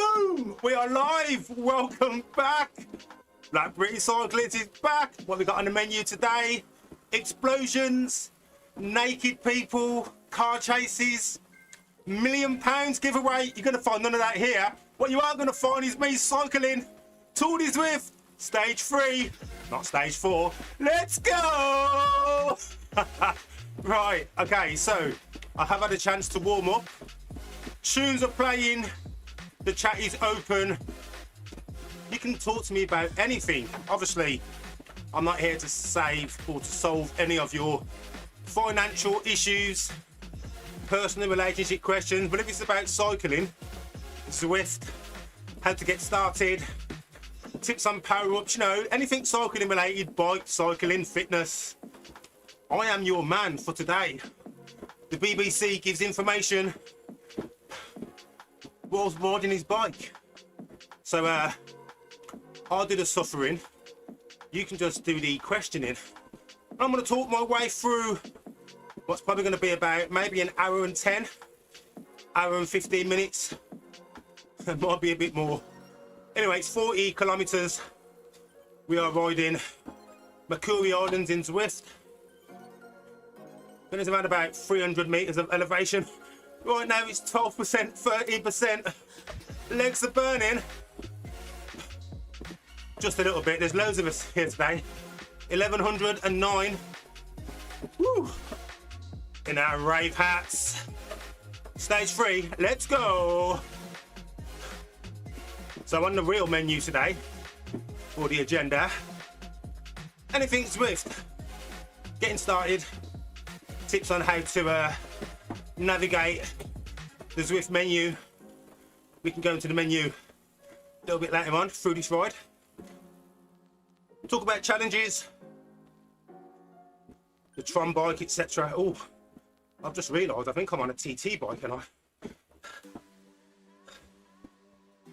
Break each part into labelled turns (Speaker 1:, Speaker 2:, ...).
Speaker 1: Boom! We are live. Welcome back. Black British Cyclist is back. What we got on the menu today? Explosions, naked people, car chases, £1 million giveaway. You're going to find none of that here. What you are going to find is me cycling Tour De Zwift Stage 3, not Stage 4. Let's go! Right, okay, so I have had a chance to warm up. Tunes are playing. The chat is open. You can talk to me about anything. Obviously, I'm not here to save or to solve any of your financial issues, personal relationship questions, but if it's about cycling, Zwift, how to get started, tips on power-ups, you know, anything cycling related, bike, cycling, fitness, I am your man for today. The BBC gives information whilst riding his bike. So I'll do the suffering. You can just do the questioning. I'm going to talk my way through what's probably going to be about maybe an hour and 10, hour and 15 minutes. It might be a bit more. Anyway, it's 40 kilometers. We are riding Makuri Islands in Zwift. Then it's around about 300 meters of elevation. Right now it's 12%, 13%. Legs are burning. Just a little bit. There's loads of us here today. 1109. Woo! In our rave hats. Stage 3. Let's go. So on the real menu today, for the agenda, anything Zwift. Getting started. Tips on how to navigate the Zwift menu. We can go into the menu a little bit later on through this ride. Talk about challenges, the Tron bike, etc. Oh, I've just realised I think I'm on a TT bike and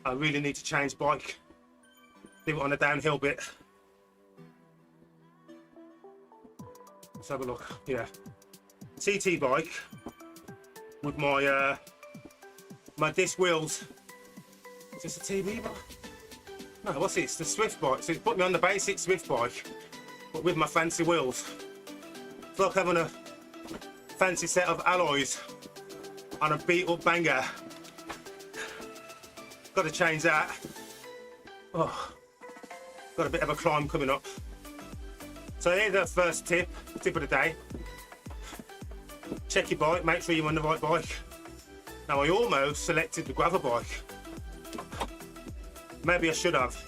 Speaker 1: I really need to change bike. Leave it on a downhill bit. Let's have a look. Yeah, TT bike with my my disc wheels. Is this a TV bike? No, what's it? It's the Zwift bike. So it's put me on the basic Zwift bike, but with my fancy wheels. It's like having a fancy set of alloys on a beat up banger. Got to change that. Oh, got a bit of a climb coming up. So here's the first tip of the day. Check your bike, make sure you're on the right bike. Now I almost selected the gravel bike. Maybe I should have.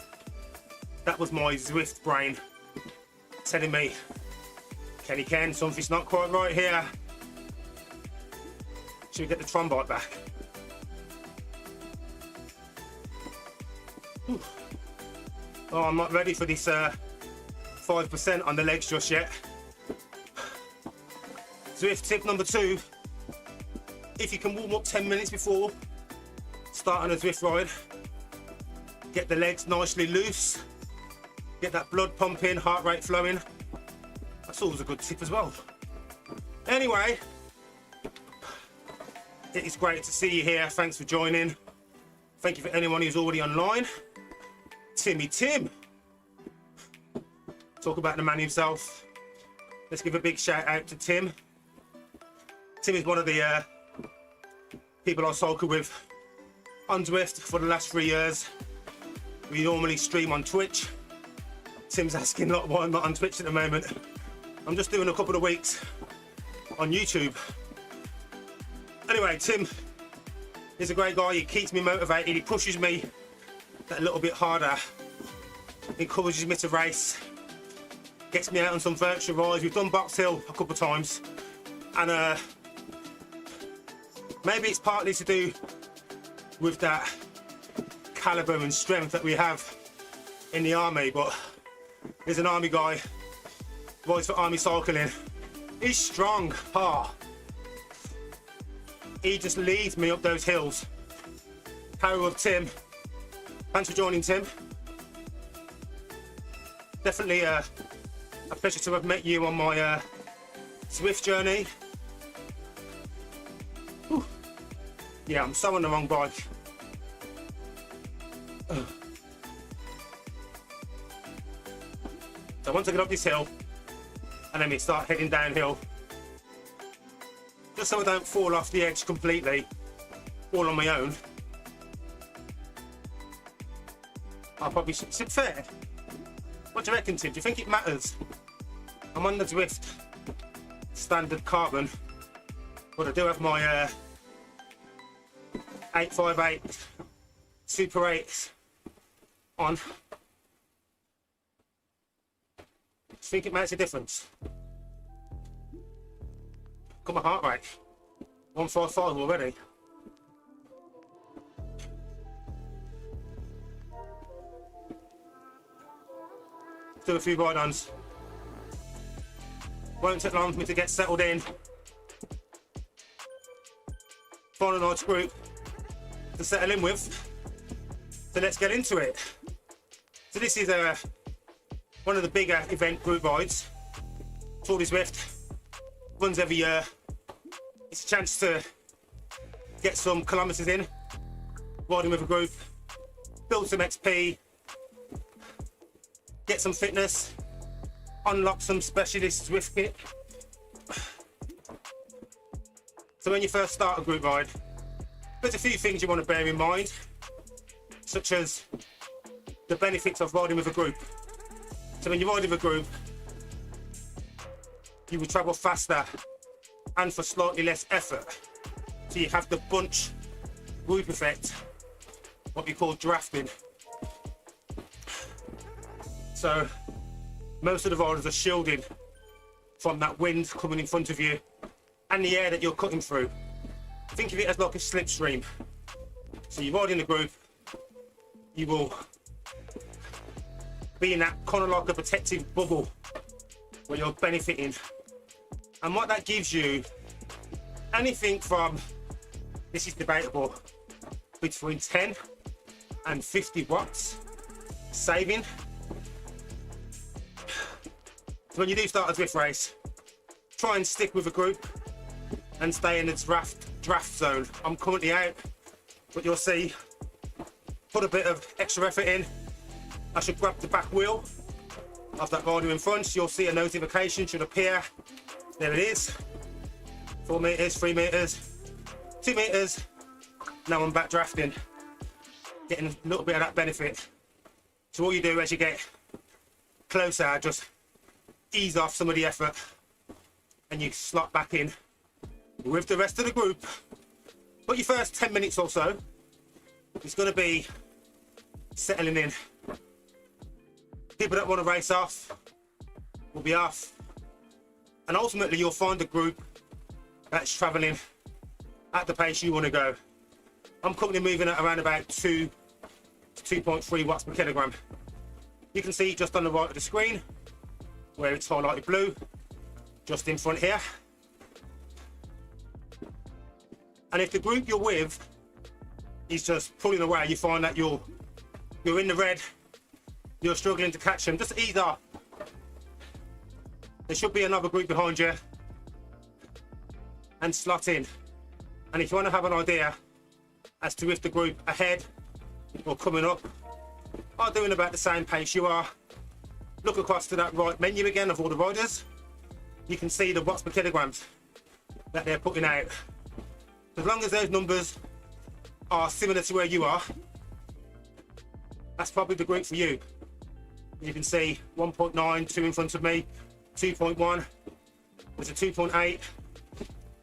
Speaker 1: That was my Zwift brain telling me, Kenny Ken, something's not quite right here. Should we get the Tron bike back? Whew. Oh, I'm not ready for this 5% on the legs just yet. Zwift tip number 2, if you can warm up 10 minutes before starting a Zwift ride, get the legs nicely loose, get that blood pumping, heart rate flowing. That's always a good tip as well. Anyway, it is great to see you here. Thanks for joining. Thank you for anyone who's already online. Timmy Tim. Talk about the man himself. Let's give a big shout out to Tim. Tim is one of the people I cycle with on Zwift for the last 3 years. We normally stream on Twitch. Tim's asking why I'm not on Twitch at the moment. I'm just doing a couple of weeks on YouTube. Anyway, Tim is a great guy. He keeps me motivated. He pushes me that little bit harder. Encourages me to race. Gets me out on some virtual rides. We've done Box Hill a couple of times. And maybe it's partly to do with that caliber and strength that we have in the army, but there's an army guy, rides for army cycling. He's strong. He just leads me up those hills. Power of Tim. Thanks for joining, Tim. Definitely a pleasure to have met you on my Zwift journey. Whew. Yeah, I'm so on the wrong bike. So once I get up this hill, and then we start heading downhill, just so I don't fall off the edge completely, all on my own, I'll probably sit fair. What do you reckon, Tim? Do you think it matters? I'm on the Zwift standard carbon, but I do have my 858 Super 8s on. Do you think it makes a difference? Got my heart rate 155 already. Do a few ride-ons. Won't take long for me to get settled in. Find a nice group to settle in with. So let's get into it. So this is one of the bigger event group rides. Tour De Zwift runs every year. It's a chance to get some kilometers in, riding with a group, build some XP, get some fitness, unlock some specialist Zwift kit. So when you first start a group ride, there's a few things you want to bear in mind, such as the benefits of riding with a group. So when you ride with a group, you will travel faster and for slightly less effort. So you have the bunch group effect, what we call drafting. So most of the riders are shielded from that wind coming in front of you and the air that you're cutting through. Think of it as like a slipstream. So you ride in a group, you will be in that kind of like a protective bubble where you're benefiting. And what that gives you, anything from, this is debatable, between 10 and 50 watts saving. So when you do start a Zwift race, try and stick with a group and stay in the draft zone. I'm currently out, but you'll see, put a bit of extra effort in. I should grab the back wheel of that rider in front. You'll see a notification should appear. There it is. 4 meters, 3 meters, 2 meters. Now I'm back drafting, getting a little bit of that benefit. So all you do as you get closer, just ease off some of the effort and you slot back in with the rest of the group. But your first 10 minutes or so, it's going to be settling in. People that want to race off will be off. And ultimately you'll find a group that's traveling at the pace you want to go. I'm currently moving at around about 2 to 2.3 watts per kilogram. You can see just on the right of the screen where it's highlighted blue, just in front here. And if the group you're with is just pulling away, you find that you're in the red, you're struggling to catch them, just ease up. There should be another group behind you and slot in. And if you want to have an idea as to if the group ahead or coming up are doing about the same pace you are, look across to that right menu again of all the riders. You can see the watts per kilograms that they're putting out. As long as those numbers are similar to where you are, that's probably the group for you. You can see 1.9, 2 in front of me, 2.1, there's a 2.8.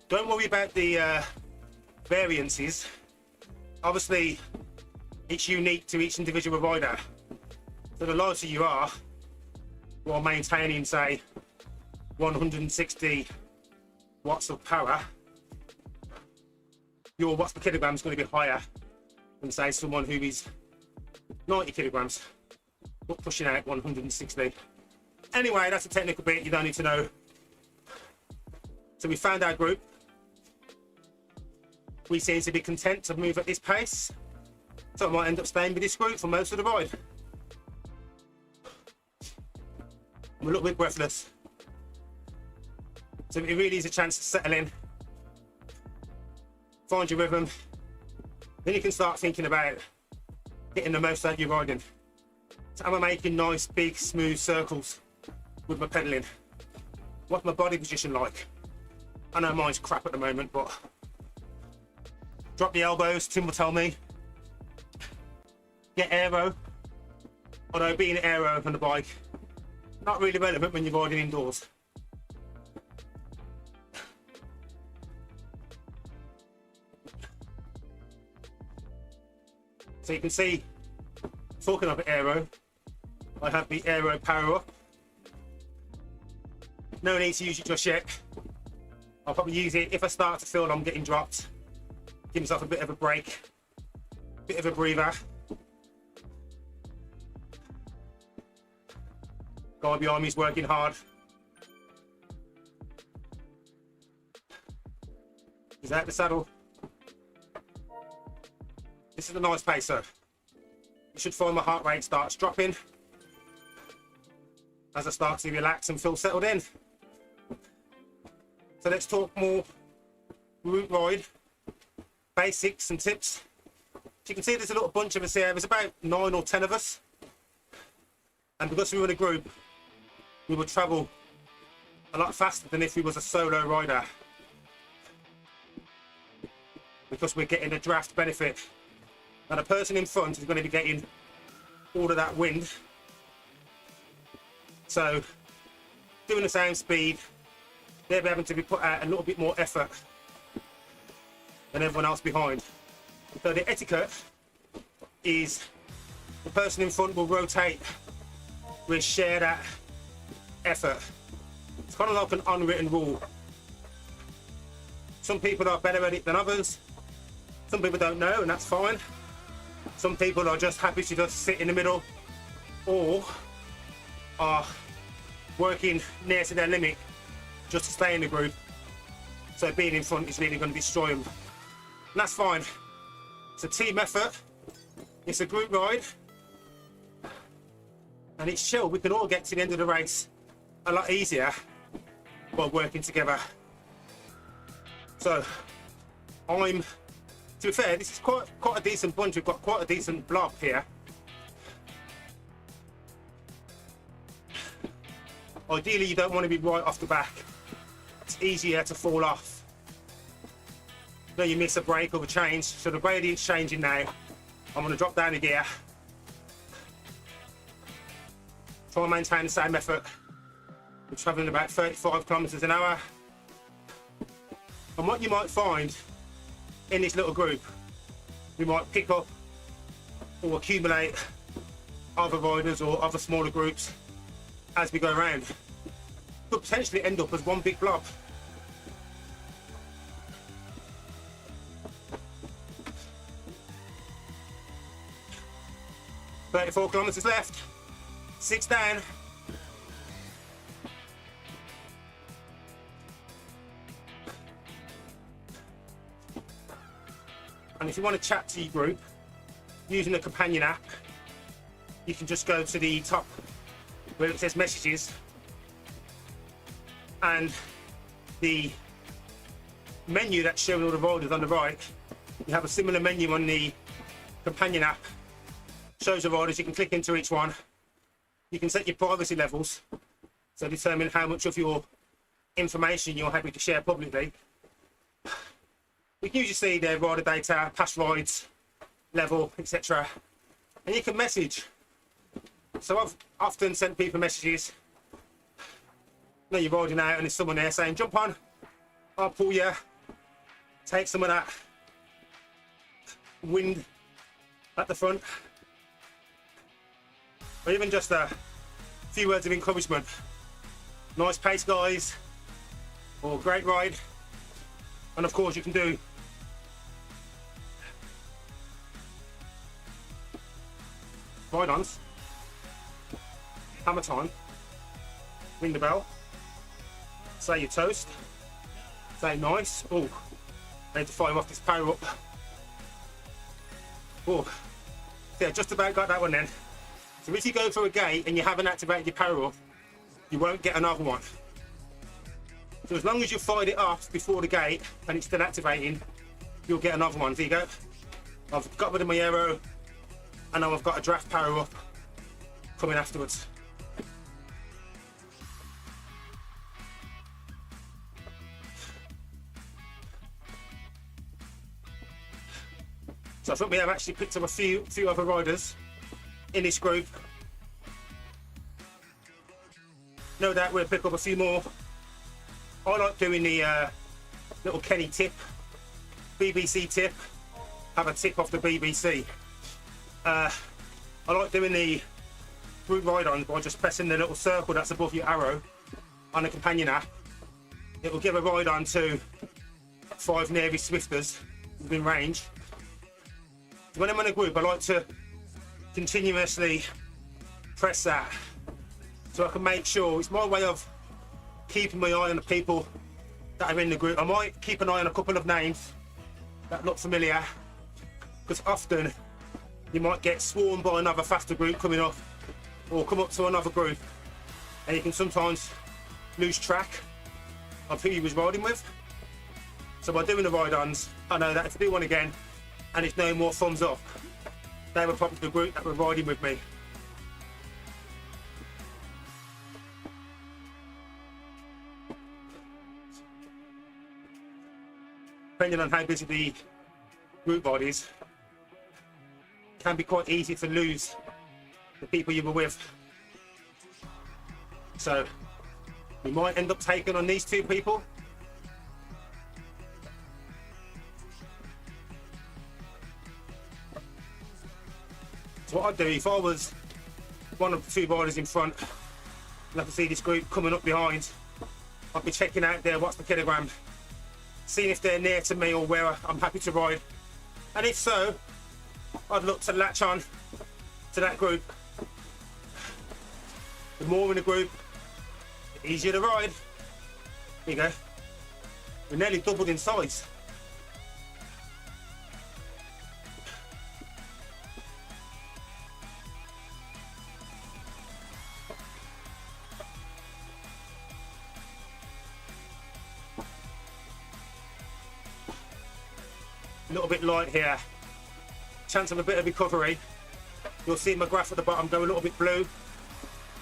Speaker 1: Don't worry about the variances. Obviously, it's unique to each individual rider. So the lighter you are, while maintaining, say, 160 watts of power, your watts per kilogram is going to be higher than, say, someone who is 90 kilograms, but pushing out 160. Anyway, that's a technical bit you don't need to know. So we found our group. We seem to be content to move at this pace. So I might end up staying with this group for most of the ride. I'm a little bit breathless. So it really is a chance to settle in, find your rhythm. Then you can start thinking about getting the most out of your riding. So am I making nice, big, smooth circles with my pedaling? What's my body position like? I know mine's crap at the moment, but drop the elbows, Tim will tell me. Get aero. Although being aero on the bike, not really relevant when you're riding indoors. So you can see, talking of aero, I have the aero power up. No need to use it just yet. I'll probably use it if I start to feel I'm getting dropped. Give myself a bit of a break, bit of a breather. Guy behind me is working hard. He's out the saddle. This is a nice pacer. You should find my heart rate starts dropping as I start to relax and feel settled in. So let's talk more route ride, basics and tips. So you can see there's a little bunch of us here. There's about 9 or 10 of us. And because we were in a group, we would travel a lot faster than if we was a solo rider. Because we're getting a draft benefit. Now the person in front is going to be getting all of that wind. So doing the same speed, they're having to be put out a little bit more effort than everyone else behind. So the etiquette is the person in front will rotate, we'll share that effort. It's kind of like an unwritten rule. Some people are better at it than others. Some people don't know, and that's fine. Some people are just happy to just sit in the middle or are working near to their limit just to stay in the group. So being in front is really going to destroy them. And that's fine. It's a team effort. It's a group ride. And it's chill. We can all get to the end of the race a lot easier by working together. So to be fair, this is quite a decent bunch. We've got quite a decent blob here. Ideally, you don't want to be right off the back. It's easier to fall off. Now you miss a break or a change. So the gradient's changing now. I'm going to drop down a gear. Try and maintain the same effort. We're travelling about 35 kilometres an hour. And what you might find in this little group, we might pick up or accumulate other riders or other smaller groups as we go around. Could potentially end up as one big blob. "34 kilometres left, 6 down." And if you want to chat to your group using the companion app, you can just go to the top where it says messages, and the menu that's showing all the riders on the right, you have a similar menu on the companion app. Shows the riders, you can click into each one. You can set your privacy levels, so determine how much of your information you're happy to share publicly. You can usually see their rider data, past rides, level, etc. And you can message. So I've often sent people messages. You know, you're riding out and there's someone there saying, "Jump on, I'll pull you, take some of that wind at the front." Or even just a few words of encouragement. "Nice pace, guys," or "Great ride." And of course you can do ride-ons, hammer time, ring the bell, say your toast, say nice. Oh, I need to fire off this power up. Oh, yeah, just about got that one then. So if you go through a gate and you haven't activated your power up, you won't get another one. So as long as you fired it off before the gate and it's still activating, you'll get another one. There you go. I've got rid of my aero. And now I've got a draft power up coming afterwards. So I think we have actually picked up a few other riders in this group. No doubt we'll pick up a few more. I like doing the little Kenny tip, BBC tip, have a tip off the BBC. I like doing the group ride-on by just pressing the little circle that's above your arrow on the companion app. It will give a ride-on to 5 nearest Zwifters within range. When I'm in a group, I like to continuously press that so I can make sure. It's my way of keeping my eye on the people that are in the group. I might keep an eye on a couple of names that look familiar, because often you might get swarmed by another faster group coming up, or come up to another group, and you can sometimes lose track of who you was riding with. So by doing the ride-ons, I know that if I do one again and it's no more thumbs up, they were probably the group that were riding with me. Depending on how busy the group ride is, it can be quite easy to lose the people you were with. So we might end up taking on these 2 people. So what I'd do if I was one of the 2 riders in front and I could see this group coming up behind, I'd be checking out their what's the kilogram, seeing if they're near to me or where I'm happy to ride. And if so, I'd look to latch on to that group. The more in the group, the easier to ride. There you go. We're nearly doubled in size. A little bit light here. Chance of a bit of recovery. You'll see my graph at the bottom go a little bit blue,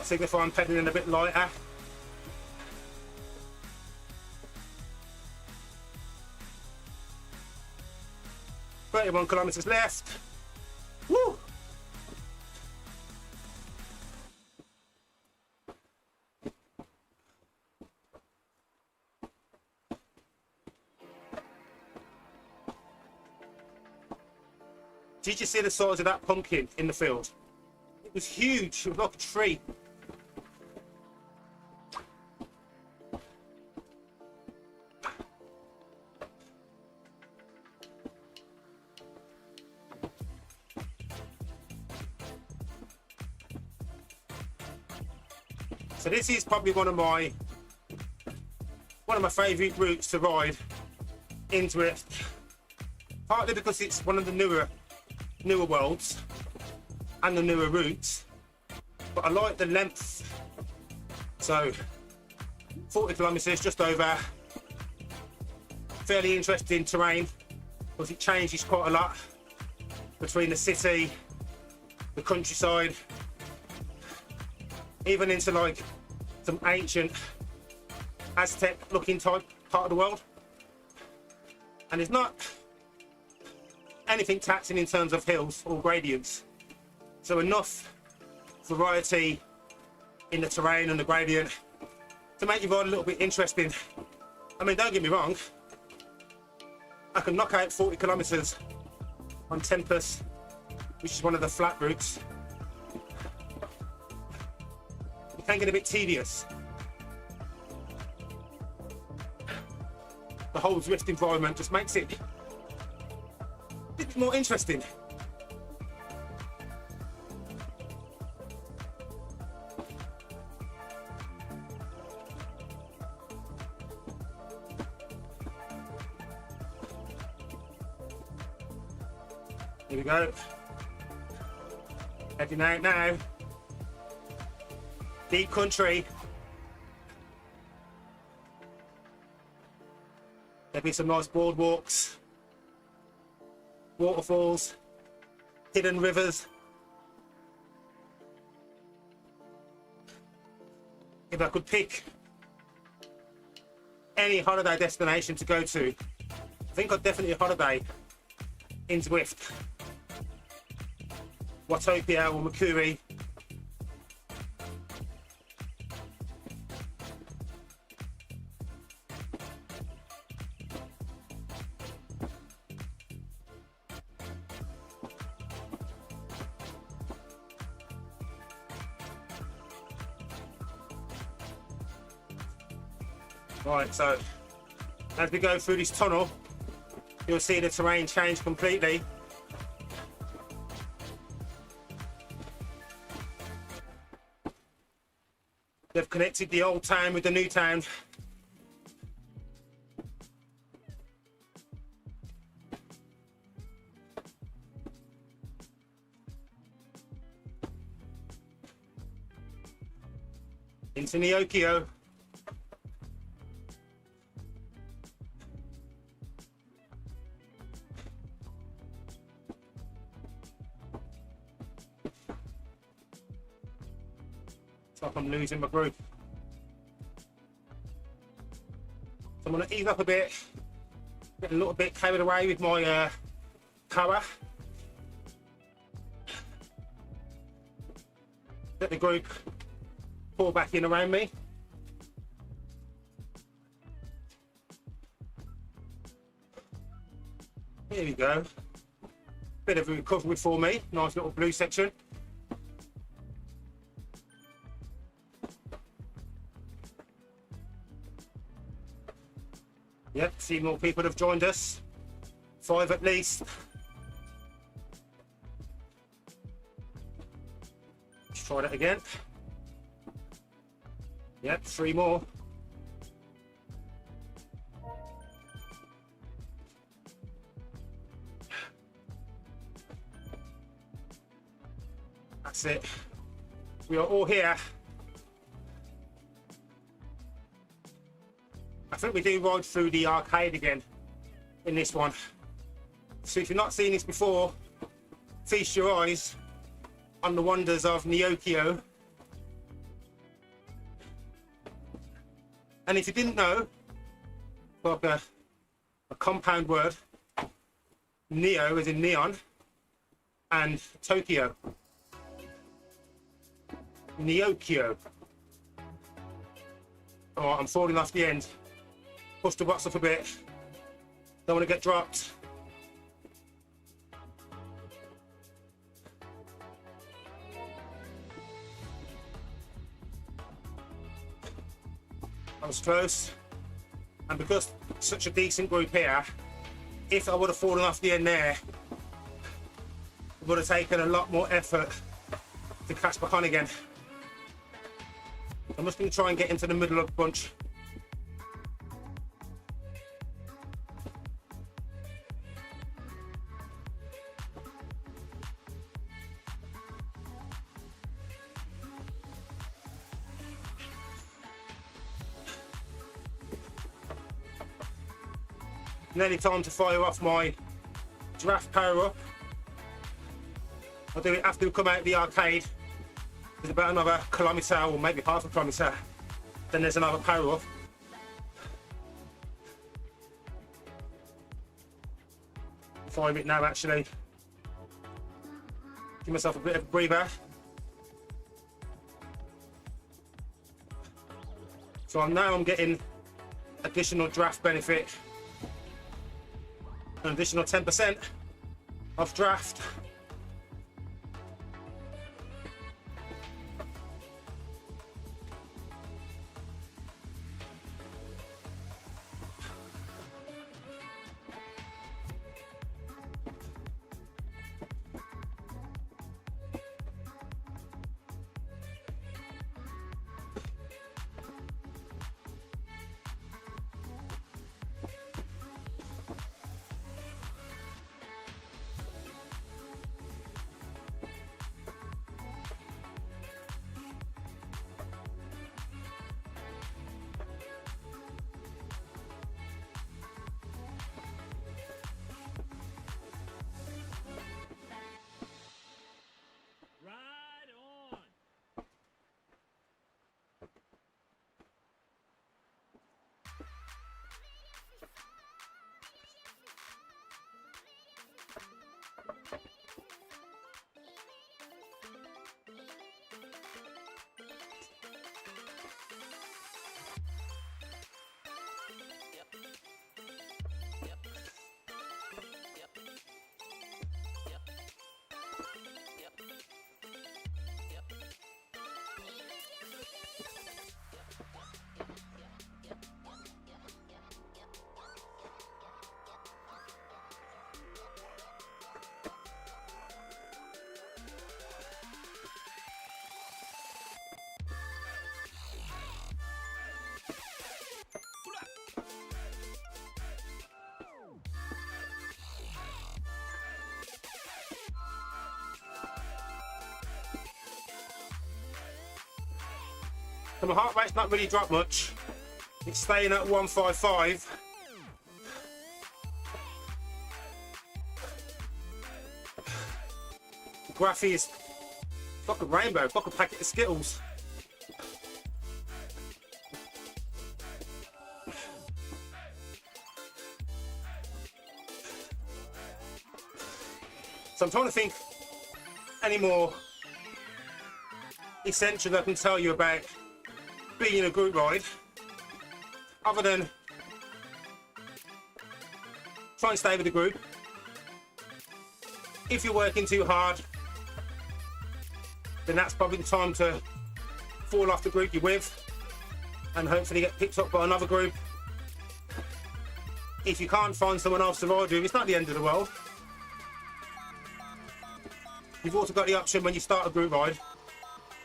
Speaker 1: signify I'm pedaling a bit lighter. "31 kilometers left." Woo! Did you see the size of that pumpkin in the field? It was huge. It was like a tree. So this is probably one of my favourite routes to ride in Zwift. Partly because it's one of the newer worlds and the newer routes, but I like the length. So 40 kilometers, just over. Fairly interesting terrain because it changes quite a lot between the city, the countryside, even into like some ancient Aztec looking type part of the world. And it's not anything taxing in terms of hills or gradients. So enough variety in the terrain and the gradient to make your ride a little bit interesting. I mean, don't get me wrong, I can knock out 40 kilometers on Tempest, which is one of the flat routes. It can get a bit tedious. The whole Zwift environment just makes it a bit more interesting. Here we go. Heading out now. Deep country. There'll be some nice boardwalks, waterfalls, hidden rivers, if I could pick any holiday destination to go to, I think I'd definitely holiday in Zwift, Watopia or Makuri. Right, so as we go through this tunnel, you'll see the terrain change completely. They've connected the old town with the new town. Into Neokyo. It's like I'm losing my group. So I'm going to ease up a bit, get a little bit carried away with my power. Let the group pull back in around me. Here we go. Bit of a recovery for me. Nice little blue section. Yep, a few more people have joined us. 5 at least. Let's try that again. Yep, 3 more. That's it. We are all here. I think we do ride through the arcade again in this one. So if you've not seen this before, feast your eyes on the wonders of Neokyo. And if you didn't know, like a compound word, Neo as in neon, and Tokyo. Neokyo. Oh, I'm falling off the end. Push the box up a bit. Don't want to get dropped. I was close. And because such a decent group here, if I would have fallen off the end there, it would have taken a lot more effort to catch back on again. I'm just going to try and get into the middle of the bunch. Nearly time to fire off my draft power up. I'll do it after we come out of the arcade. There's about another kilometre or maybe half a kilometre. Then there's another power up. Fire it now actually. Give myself a bit of a breather. So now I'm getting additional draft benefit. An additional 10% off draft. So my heart rate's not really dropped much. It's staying at 155. The graphy is like a rainbow, it's like a packet of Skittles. So I'm trying to think any more essentials I can tell you about being in a group ride, other than try and stay with the group. If you're working too hard, then that's probably the time to fall off the group you're with and hopefully get picked up by another group. If you can't find someone else to ride with, it's not the end of the world. You've also got the option when you start a group ride,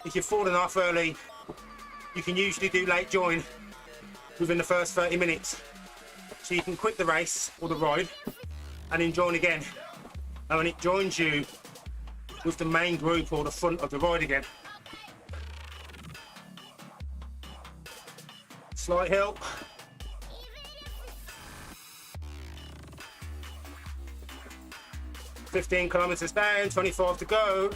Speaker 1: if you've fallen off early, you can usually do late join within the first 30 minutes. So you can quit the race or the ride and then join again. And when it joins you with the main group or the front of the ride again. Slight hill. $15 kilometers down, 25 to go.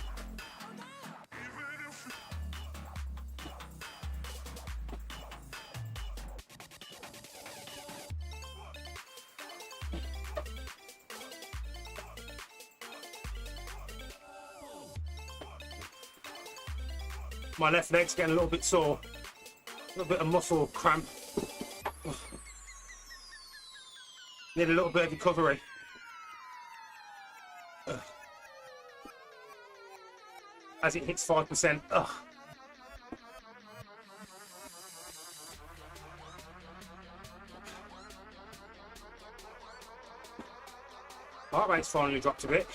Speaker 1: My left leg's getting a little bit sore, a little bit of muscle cramp. Need a little bit of recovery. As it hits 5%. Heart rate's finally dropped a bit.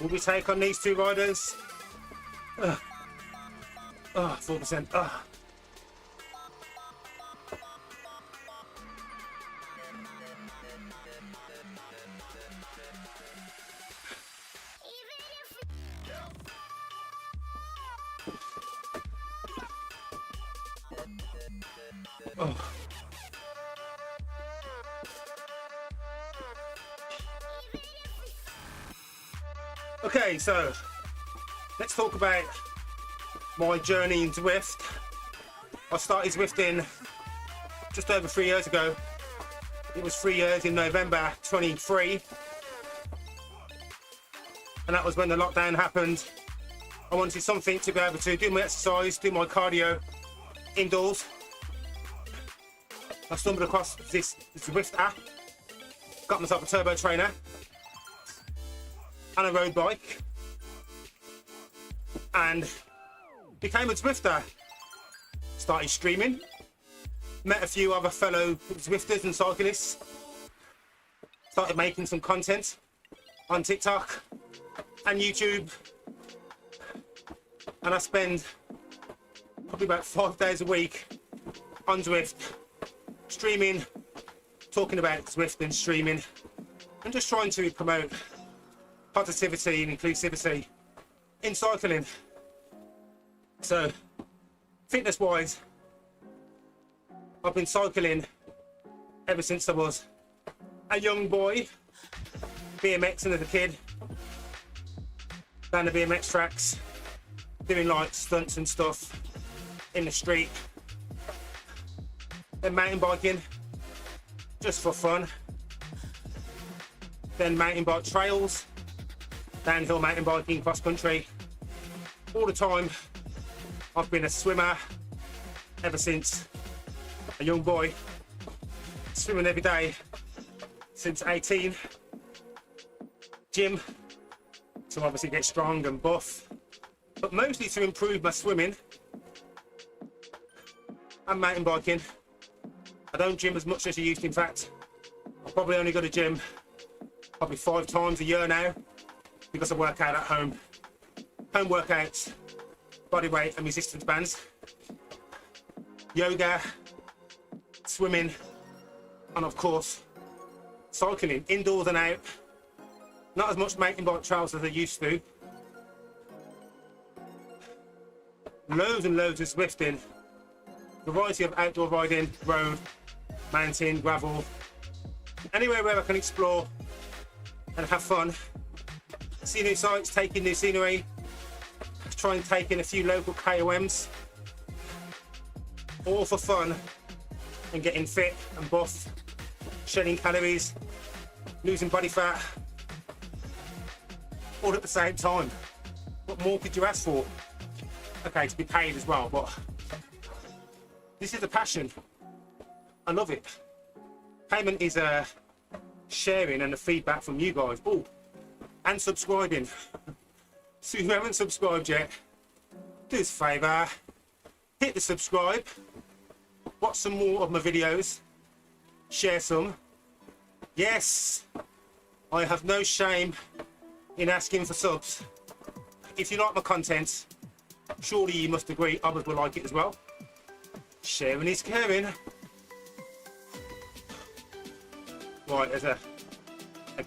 Speaker 1: Will we take on these two riders? 4%. Okay, so let's talk about my journey in Zwift. I started Zwifting just over 3 years ago. It was 3 years in November 23. And that was when the lockdown happened. I wanted something to be able to do my exercise, do my cardio indoors. I stumbled across this Zwift app, got myself a turbo trainer and a road bike, and became a Zwifter. Started streaming, met a few other fellow Zwifters and cyclists, started making some content on TikTok and YouTube, and I spend probably about 5 days a week on Zwift, streaming, talking about Zwift and streaming, and just trying to promote positivity and inclusivity in cycling. So, fitness wise, I've been cycling ever since I was a young boy, BMXing as a kid, down the BMX tracks, doing like stunts and stuff in the street, then mountain biking just for fun, then mountain bike trails, downhill mountain biking, cross country. All the time I've been a swimmer, ever since a young boy, swimming every day since 18. Gym to obviously get strong and buff, but mostly to improve my swimming and mountain biking. I don't gym as much as I used to. In fact, I probably only go to gym probably 5 times a year now because I work out at home. Home workouts, body weight and resistance bands, yoga, swimming, and of course cycling, indoors and out. Not as much mountain bike trails as I used to. Loads and loads of Zwifting, variety of outdoor riding, road, mountain, gravel, anywhere where I can explore and have fun, see new sights, take in new scenery, try and take in a few local KOMs, all for fun and getting fit and buff, shedding calories, losing body fat, all at the same time. What more could you ask for? Okay, to be paid as well, but this is a passion. I love it. Payment is a sharing and the feedback from you guys. Oh, and subscribing. So if you haven't subscribed yet, do us a favour, hit the subscribe, watch some more of my videos, share some. Yes, I have no shame in asking for subs. If you like my content, surely you must agree others will like it as well. Sharing is caring. Right, there's a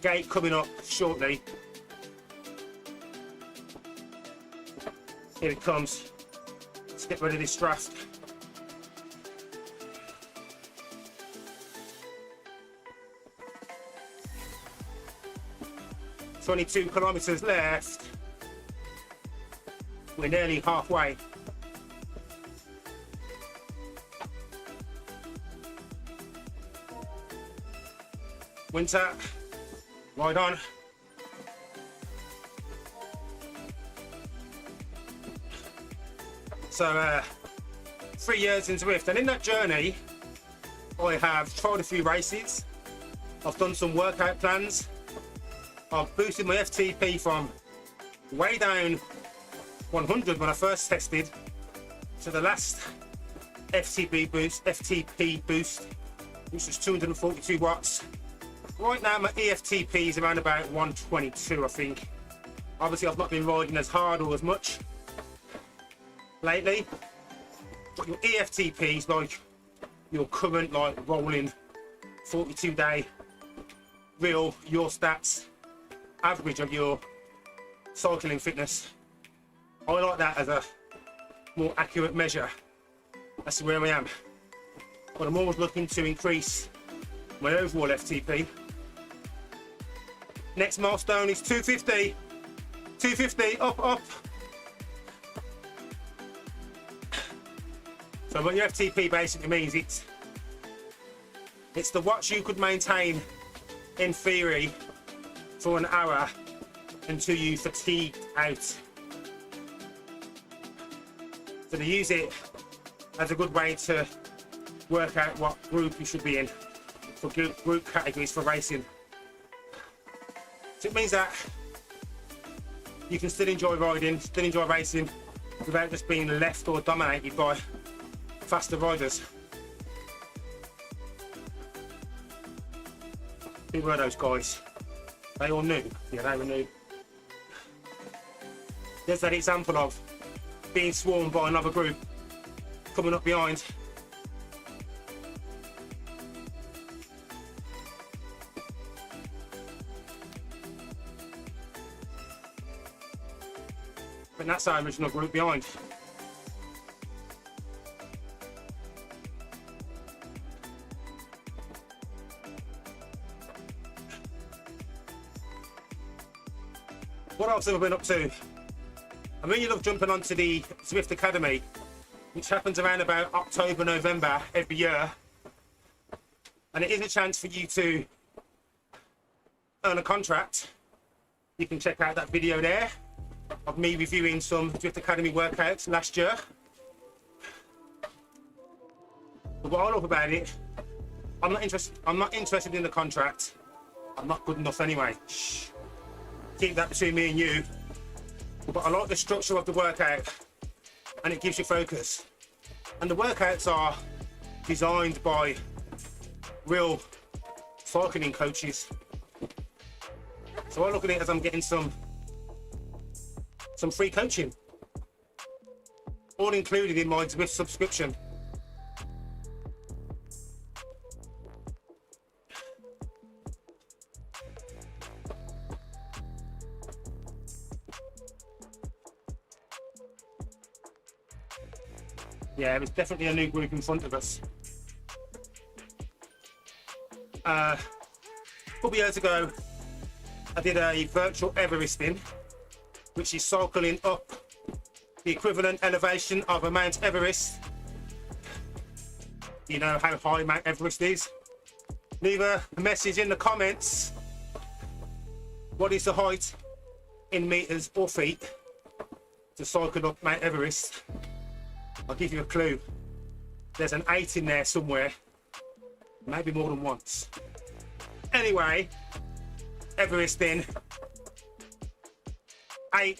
Speaker 1: gate coming up shortly. Here it comes. Let's get rid of this draft. "22 kilometers left." We're nearly halfway. Winter, ride on. So 3 years in Zwift, and in that journey I have tried a few races, I've done some workout plans, I've boosted my FTP from way down 100 when I first tested to the last FTP boost, which was 242 watts. Right now my EFTP is around about 122, I think. Obviously I've not been riding as hard or as much lately, but your EFTP is like your current rolling 42-day real your stats average of your cycling fitness. I like that as a more accurate measure as to where I am, but I'm always looking to increase my overall FTP. Next milestone is 250. 250, up. So what your FTP basically means, it's the watts you could maintain in theory for an hour until you fatigued out. So they use it as a good way to work out what group you should be in for group categories for racing. So it means that you can still enjoy riding, still enjoy racing without just being left or dominated by faster riders. Who were those guys? They all knew. Yeah, they were new. There's that example of being swarmed by another group coming up behind. But that's our original group behind. What else have I been up to? I really love jumping onto the Zwift Academy, which happens around about October, November every year. And it is a chance for you to earn a contract. You can check out that video there of me reviewing some Zwift Academy workouts last year. But what I love about it, I'm not interested in the contract. I'm not good enough anyway. Shh. Keep that between me and you. But I like the structure of the workout, and it gives you focus. And the workouts are designed by real cycling coaches. So I look at it as I'm getting some free coaching, all included in my Zwift subscription. Yeah, there's definitely a new group in front of us. A couple of years ago, I did a virtual Everesting, which is cycling up the equivalent elevation of a Mount Everest. You know how high Mount Everest is? Leave a message in the comments. What is the height in meters or feet to cycle up Mount Everest? I'll give you a clue. There's an 8 in there somewhere, maybe more than once. Anyway, Everesting, 8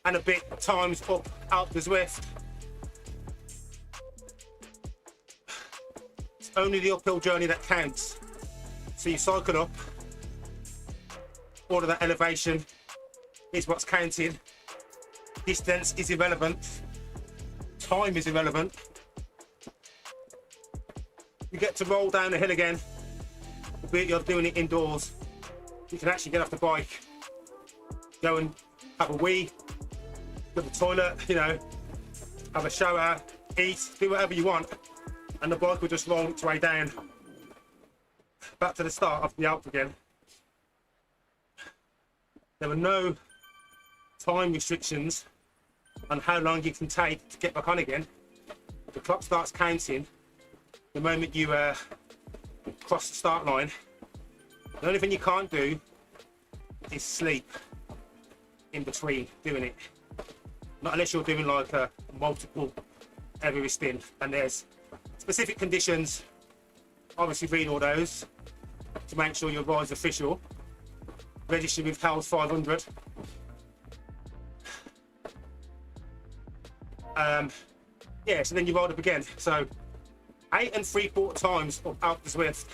Speaker 1: and a bit times up the Zwift. It's only the uphill journey that counts. So you cycle up, all of that elevation is what's counted. Distance is irrelevant. Time is irrelevant. You get to roll down the hill again, albeit you're doing it indoors. You can actually get off the bike, go and have a wee, go to the toilet, you know, have a shower, eat, do whatever you want, and the bike will just roll its way down, back to the start of the Alp again. There were no time restrictions on how long you can take to get back on again. The clock starts counting the moment you cross the start line. The only thing you can't do is sleep in between doing it. Not unless you're doing like a multiple Everesting, and there's specific conditions. Obviously read all those to make sure your ride's official. Register with HALS 500. Yeah, so then you ride up again. So 8 3/4 times up the Zwift,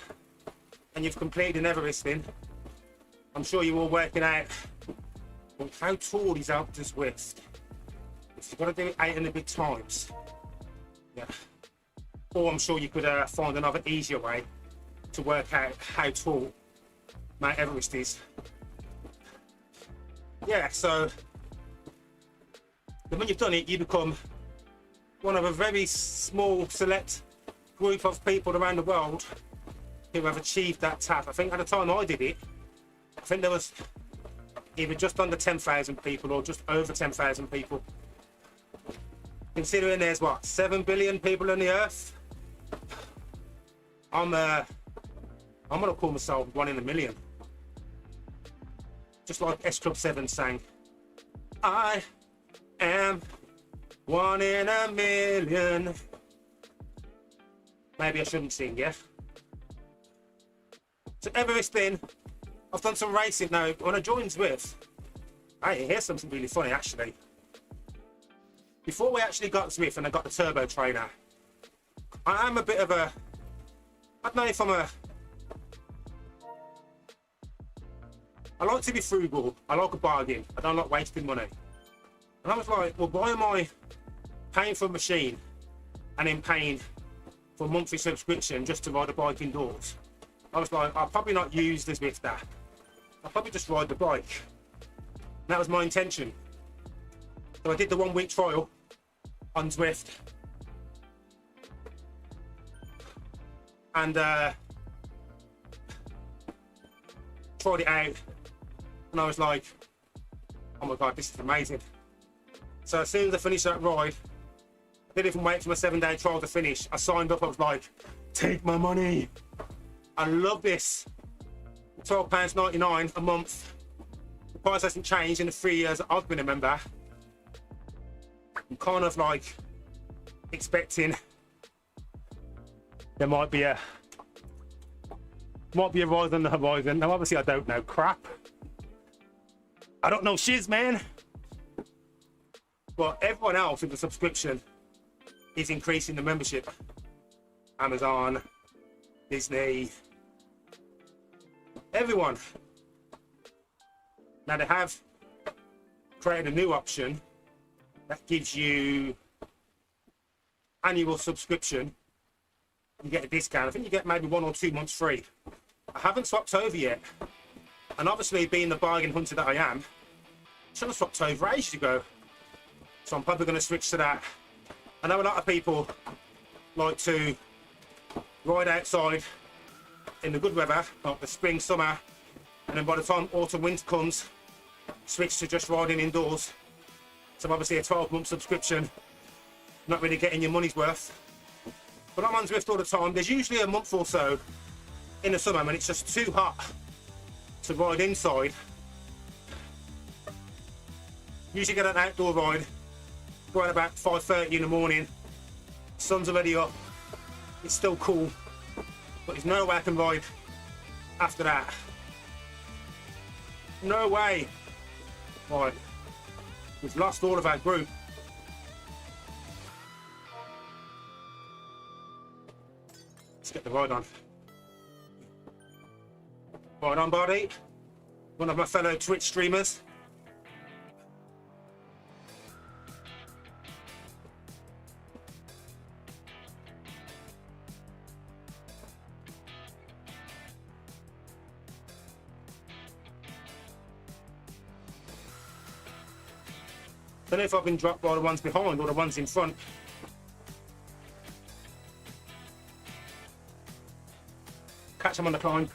Speaker 1: and you've completed an Everesting. I'm sure you're all working out, well, how tall is up the Zwift? If you've got to do it 8 and a bit times. Yeah. Or I'm sure you could find another easier way to work out how tall Mount Everest is. Yeah, so then when you've done it, you become one of a very small select group of people around the world who have achieved that tap. I think at the time I did it, I think there was either just under 10,000 people or just over 10,000 people. Considering there's what, 7 billion people on the earth, I'm gonna call myself 1 in a million. Just like S Club 7 sang, I am 1 in a million. Maybe I shouldn't sing, yeah? So Everesting, I've done some racing now. When I joined Zwift, hey, here's something really funny actually. Before we actually got Zwift and I got the turbo trainer, I am a bit of a, I don't know if I'm a, I like to be frugal. I like a bargain. I don't like wasting money. And I was like, well, why am I paying for a machine and then paying for a monthly subscription just to ride a bike indoors? I was like, I'll probably not use the Zwift app. I'll probably just ride the bike. And that was my intention. So I did the 1 week trial on Zwift. And tried it out. And I was like, oh my God, this is amazing. So as soon as I finished that ride, I didn't even wait for my 7-day trial to finish. I signed up, I was like, take my money. I love this. £12.99 a month. The price hasn't changed in the 3 years that I've been a member. I'm kind of like expecting there might be a rise on the horizon. Now, obviously, I don't know crap. I don't know shiz, man. But everyone else with the subscription is increasing the membership. Amazon, Disney, everyone. Now they have created a new option that gives you annual subscription. You get a discount. I think you get maybe 1 or 2 months free. I haven't swapped over yet. And obviously, being the bargain hunter that I am, I should have swapped over ages ago. So I'm probably going to switch to that. I know a lot of people like to ride outside in the good weather, like the spring, summer, and then by the time autumn, winter comes, switch to just riding indoors. So obviously a 12-month subscription, not really getting your money's worth. But I'm on Zwift all the time. There's usually a month or so in the summer when it's just too hot to ride inside. Usually get an outdoor ride, go out about 5:30 in the morning, sun's already up, it's still cool, but there's no way I can ride after that. No way. Right, we've lost all of our group. Let's get the ride on. Ride on, buddy. One of my fellow Twitch streamers. I don't know if I've been dropped by the ones behind or the ones in front. Catch them on the climb.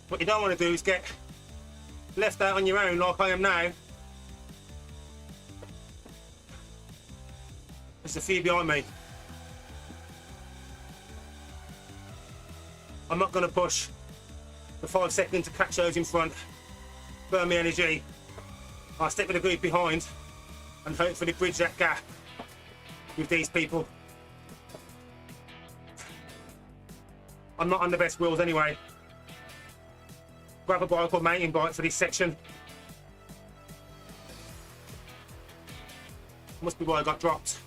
Speaker 1: What you don't want to do is get left out on your own like I am now. There's a few behind me. I'm not going to push the 5 seconds to catch those in front, burn my energy. I'll stick with the group behind and hopefully bridge that gap with these people. I'm not on the best wheels anyway. Grab a bike or mountain bike for this section. Must be why I got dropped.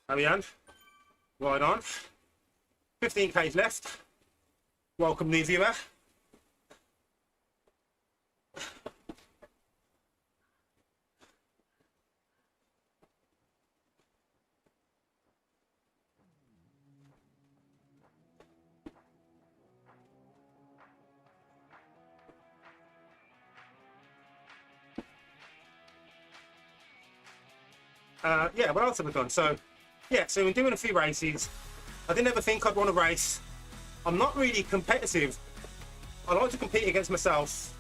Speaker 1: Carry on. Right on. 15k's left. Welcome, new viewer. Yeah, what else have I done? So in doing a few races, I didn't ever think I'd want to race. I'm not really competitive. I like to compete against myself,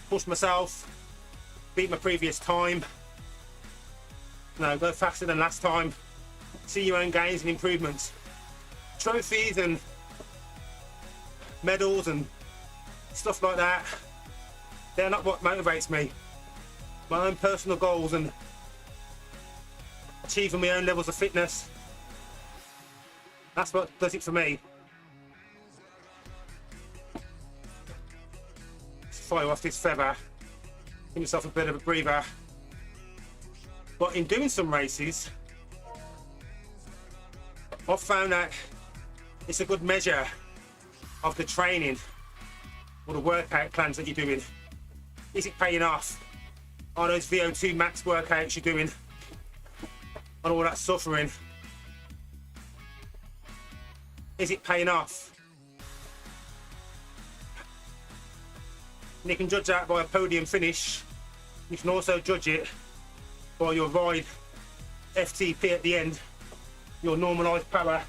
Speaker 1: push myself, beat my previous time, go faster than last time, see your own gains and improvements. Trophies and medals and stuff like that, they're not what motivates me. My own personal goals and achieving my own levels of fitness, that's what does it for me. Let's fire off this feather, give myself a bit of a breather. But in doing some races, I've found that it's a good measure of the training or the workout plans that you're doing. Is it paying off? Are those VO2 max workouts you're doing and all that suffering, is it paying off? And you can judge that by a podium finish. You can also judge it by your ride FTP at the end, your normalised power.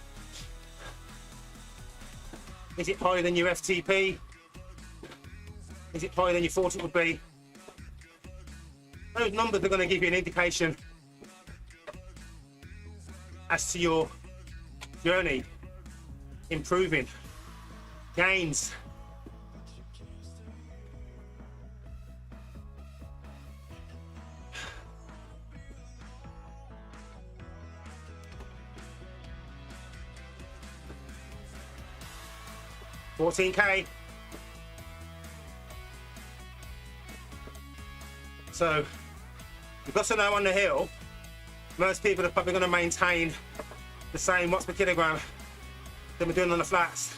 Speaker 1: Is it higher than your FTP? Is it higher than you thought it would be? Those numbers are going to give you an indication as to your journey, improving, gains. $14K. So you've got to know on the hill, most people are probably going to maintain the same watts per kilogram than we're doing on the flats.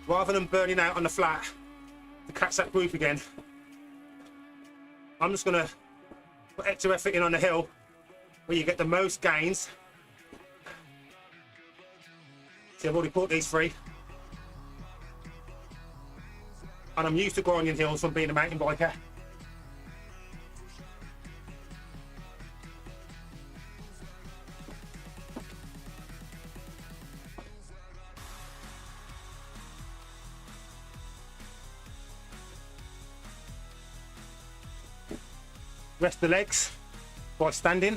Speaker 1: Rather than burning out on the flat to catch that group again, I'm just going to put extra effort in on the hill where you get the most gains. See, I've already caught these 3. And I'm used to grinding hills from being a mountain biker. Rest the legs by standing.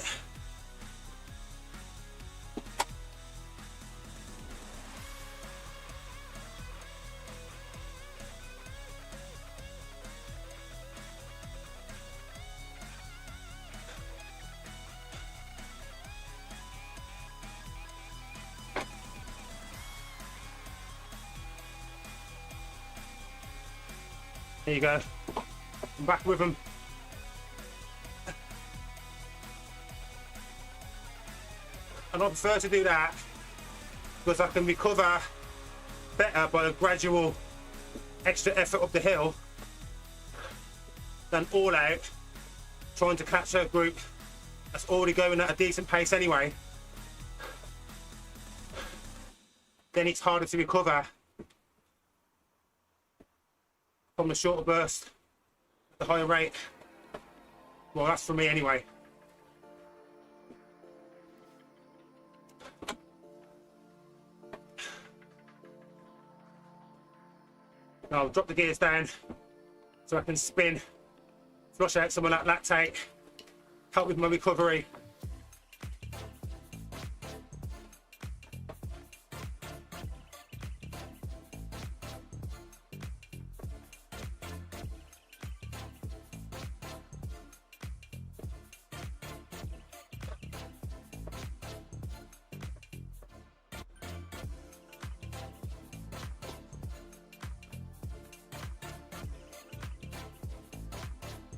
Speaker 1: There you go. I'm back with them. And I prefer to do that because I can recover better by a gradual extra effort up the hill than all out trying to catch a group that's already going at a decent pace anyway. Then it's harder to recover from the shorter burst at the higher rate. Well, that's for me anyway. Now I'll drop the gears down so I can spin, flush out some of that lactate, help with my recovery.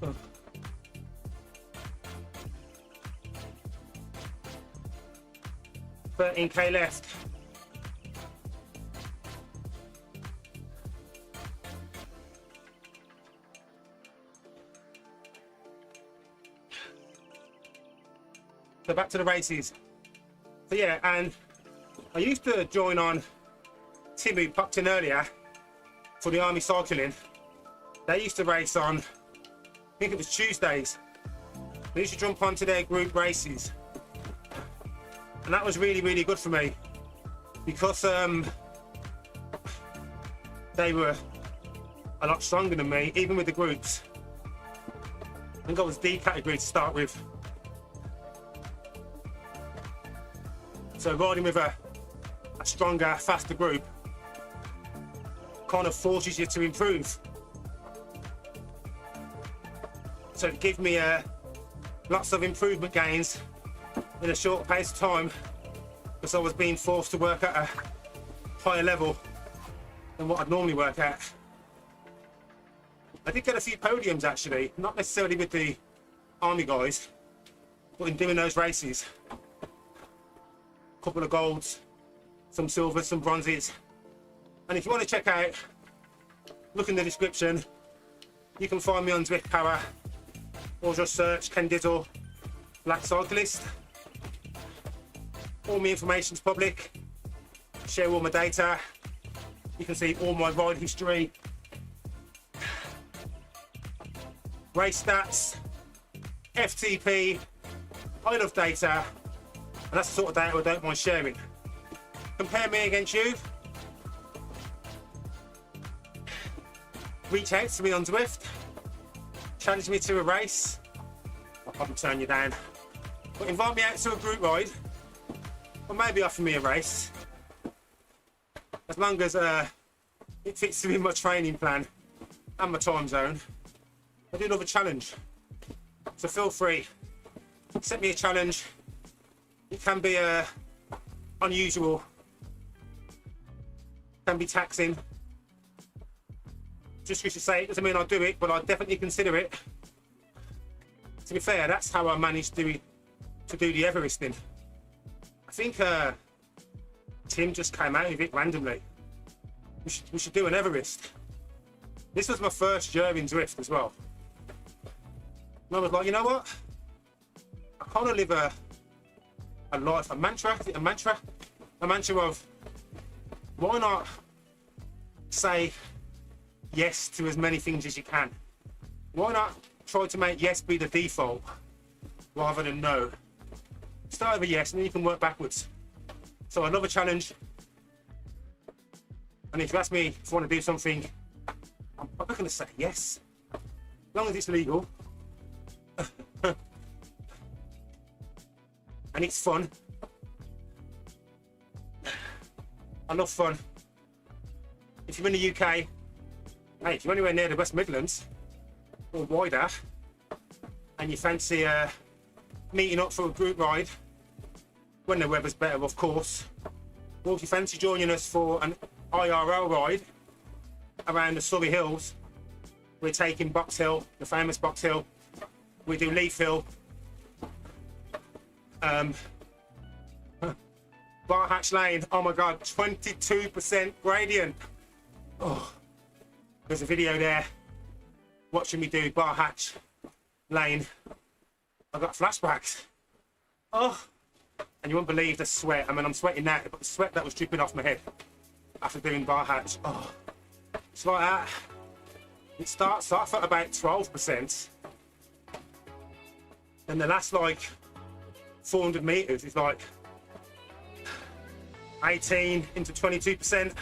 Speaker 1: Oh. $13K left. So back to the races. So yeah, and I used to join on Tim, who popped in earlier for the Army Cycling. They used to race on, I think it was Tuesdays. They used to jump onto their group races. And that was really, really good for me because they were a lot stronger than me, even with the groups. I think I was D category to start with. So riding with a stronger, faster group kind of forces you to improve. So it gave me lots of improvement gains in a short pace of time because I was being forced to work at a higher level than what I'd normally work at. I did get a few podiums actually, not necessarily with the Army guys, but in doing those races. A couple of golds, some silvers, some bronzes. And if you want to check out, look in the description. You can find me on Zwift Power or just search Ken Dizzle Black Cyclist. All my information's public. Share all my data. You can see all my ride history, race stats, FTP. I love data, and that's the sort of data I don't mind sharing. Compare me against you. Reach out to me on Zwift. Challenge me to a race. I'll probably turn you down. But invite me out to a group ride. or maybe offer me a race, as long as it fits within my training plan and my time zone. I do another challenge, so feel free, set me a challenge. It can be unusual, can be taxing. Just because you say it doesn't mean I'll do it, but I'll definitely consider it. To be fair, that's how I managed to do the Everest thing. I think Tim just came out of it randomly. We should do an Everest. This was my first year in Zwift as well. And I was like, you know what? I kind of live a life, a mantra of, why not say yes to as many things as you can? Why not try to make yes be the default rather than no? Start with a yes and then you can work backwards. So I love a challenge. And if you ask me if I want to do something, I'm not going to say yes, as long as it's legal. And it's fun. I love fun. If you're in the UK, hey, if you're anywhere near the West Midlands or wider, and you fancy meeting up for a group ride, when the weather's better, of course, or if you fancy joining us for an IRL ride around the Surrey Hills, we're taking Box Hill, the famous Box Hill. We do Leaf Hill, Bar Hatch Lane. Oh my God, 22% gradient. Oh, there's a video there watching me do Bar Hatch Lane. I got flashbacks. Oh, and you won't believe the sweat. I mean, I'm sweating now, but the sweat that was dripping off my head after doing Bar Hatch. Oh, it's like that. It starts off at about 12%. And the last like 400 meters is like 18 into 22%.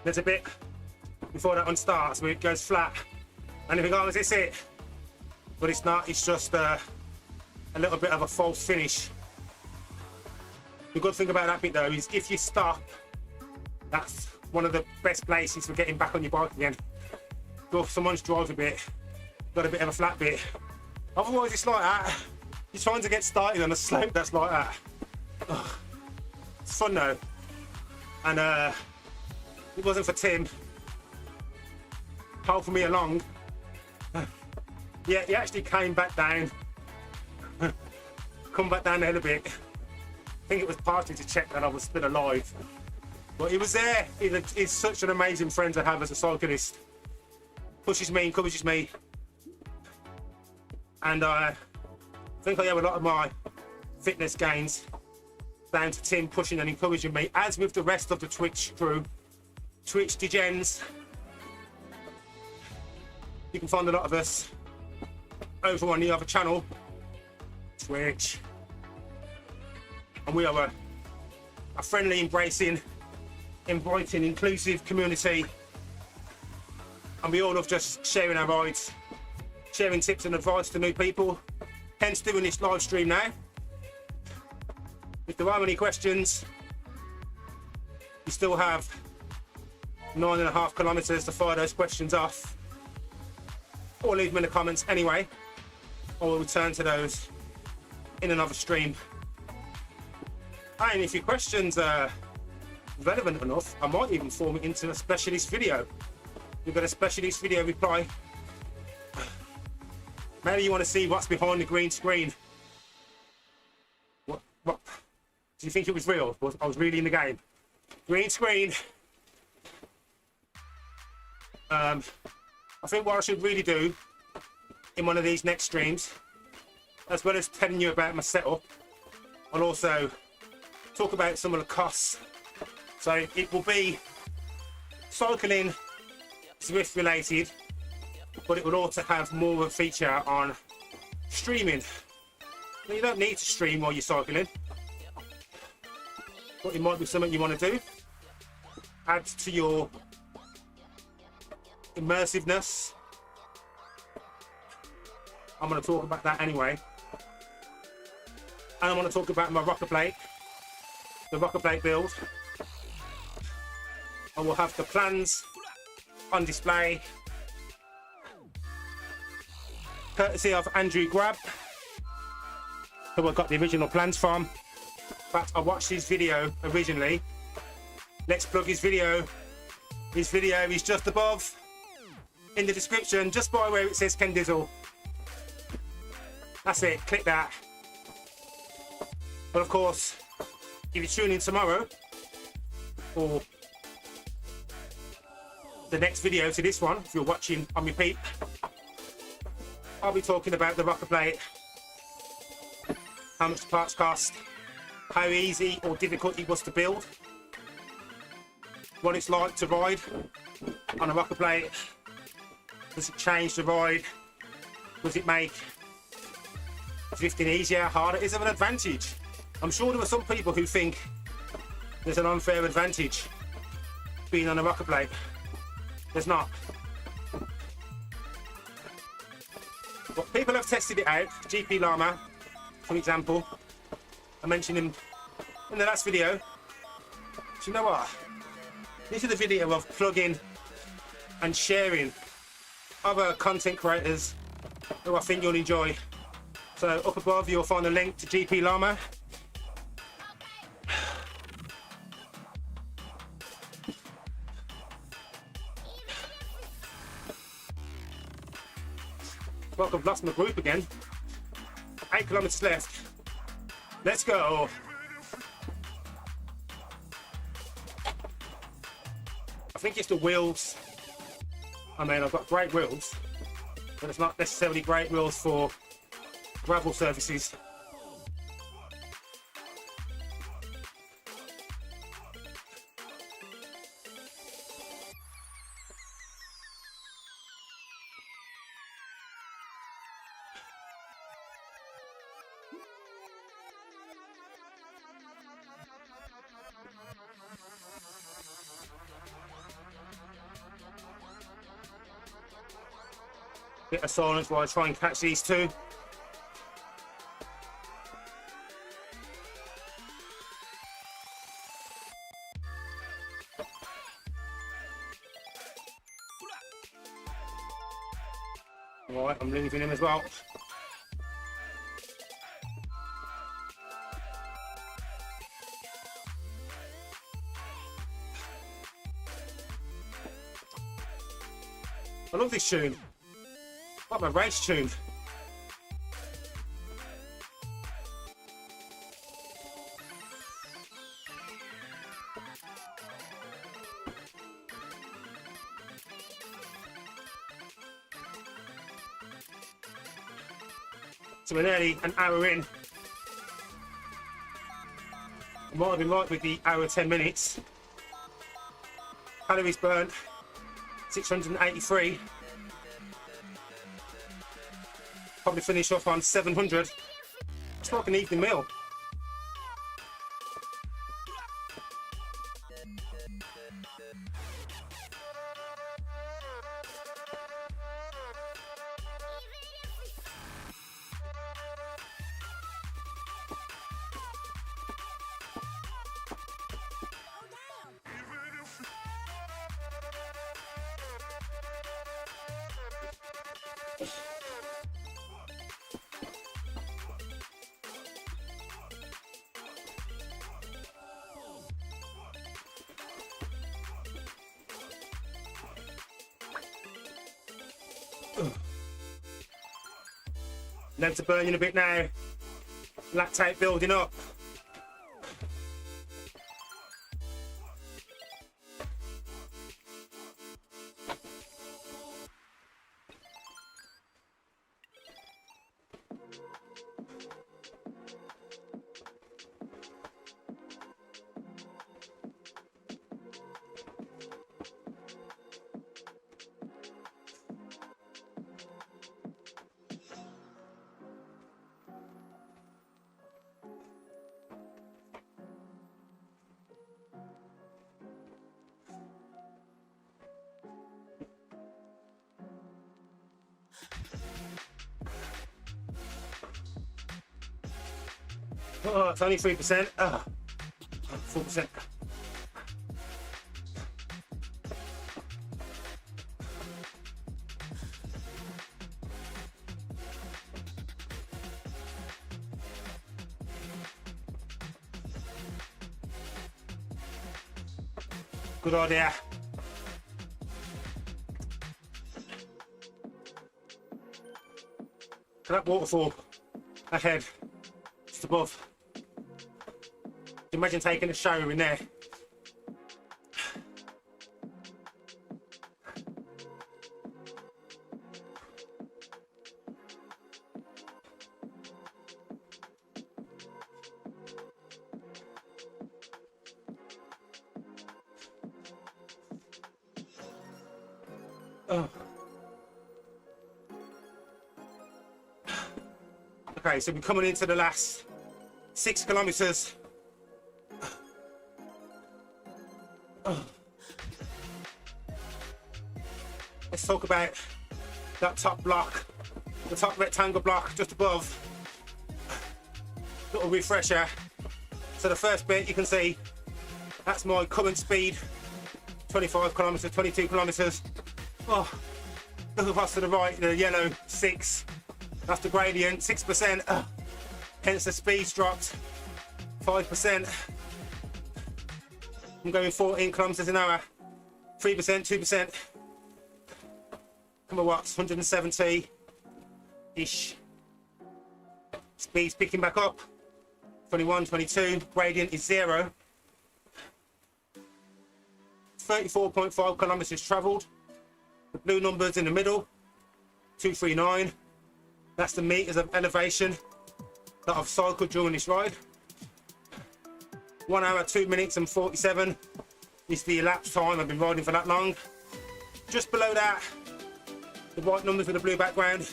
Speaker 1: There's a bit before that one starts where it goes flat. And if you go, is this it? But it's not, it's just a little bit of a false finish. The good thing about that bit though is if you stop, that's one of the best places for getting back on your bike again. Go if someone's drive a bit, got a bit of a flat bit. Otherwise it's like that. You're trying to get started on a slope that's like that. Ugh. It's fun though. And it wasn't for Tim helping me along. Yeah, he actually came back down. Come back down the hill a bit. I think it was partly to check that I was still alive. But he was there. He's such an amazing friend to have as a cyclist. Pushes me, encourages me. And I think I owe a lot of my fitness gains down to Tim pushing and encouraging me, as with the rest of the Twitch crew. Twitch degens. You can find a lot of us over on the other channel, Twitch. And we are a friendly, embracing, inviting, inclusive community. And we all love just sharing our rides, sharing tips and advice to new people. Hence doing this live stream now. If there are any questions, you still have 9.5 kilometers to fire those questions off. Or leave them in the comments anyway. Or we'll return to those in another stream. And if your questions are relevant enough, I might even form it into a specialist video. We've got a specialist video reply. Maybe you want to see what's behind the green screen. What? Do you think it was real? I was really in the game. Green screen. I think what I should really do in one of these next streams, as well as telling you about my setup, I'll also talk about some of the costs. So it will be cycling, Zwift related, but it will also have more of a feature on streaming. Now, you don't need to stream while you're cycling, but it might be something you want to do. Add to your immersiveness. I'm going to talk about that anyway. And I want to talk about my rocker plate, the rocker plate build. I will have the plans on display, courtesy of Andrew Grab, who I got the original plans from. In fact, I watched his video originally. Let's plug his video. His video is just above in the description, just by where it says Ken Dizzle. That's it, click that. But of course, if you tune in tomorrow, or the next video to this one, if you're watching on repeat, I'll be talking about the rocker plate, how much the parts cost, how easy or difficult it was to build, what it's like to ride on a rocker plate. Does it change the ride? Does it make drifting easier, harder? Is there an advantage? I'm sure there are some people who think there's an unfair advantage being on a rocker plate. There's not. But people have tested it out. GP Llama, for example, I mentioned him in the last video. Do you know what? This is a video of plugging and sharing other content creators who I think you'll enjoy. So up above you'll find a link to GP Llama. Well, I've lost my group again. 8 kilometers left. Let's go. I think it's the wheels. I mean, I've got great wheels, but it's not necessarily great wheels for gravel surfaces. Bit of silence while I try and catch these two. Right, I'm leaving him as well. I love this tune. Like my race tune. So we're nearly an hour in. I might have been right with the hour 10 minutes. Calories burnt 683. Probably finish off on 700. It's like an evening meal. Legs are burning a bit now. Lactate building up. Oh, it's only 3%. 4%. Good idea. That waterfall ahead, just above. Imagine taking a shower in there. Oh. Okay, so we're coming into the last 6 kilometers. Let's talk about that top block, the top rectangle block just above. Little refresher. So the first bit you can see, that's my current speed, 25 kilometers, 22 kilometers. Oh, look across to the right, the yellow 6. That's the gradient, 6%. Hence the speed's dropped, 5%. I'm going 14 kilometers an hour, 3%, 2%. Come on, watts, 170-ish. Speed's picking back up, 21, 22. Gradient is 0. 34.5 kilometers traveled. The blue numbers in the middle, 239. That's the meters of elevation that I've cycled during this ride. 1 hour, 2 minutes and 47 is the elapsed time I've been riding for that long. Just below that, the white numbers with the blue background,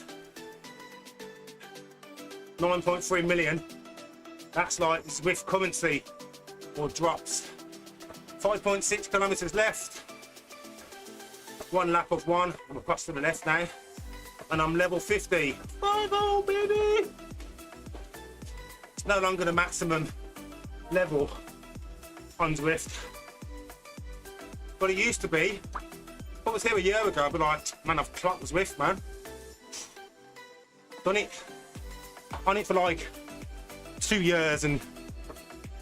Speaker 1: 9.3 million. That's like Zwift currency or drops. 5.6 kilometers left. 1 lap of 1. I'm across to the left now. And I'm level 50. 5-0, baby! It's no longer the maximum level on Zwift. But it used to be. If I was here a year ago, I'd be like, man, I've clocked Zwift, man. Done it. On it for like 2 years and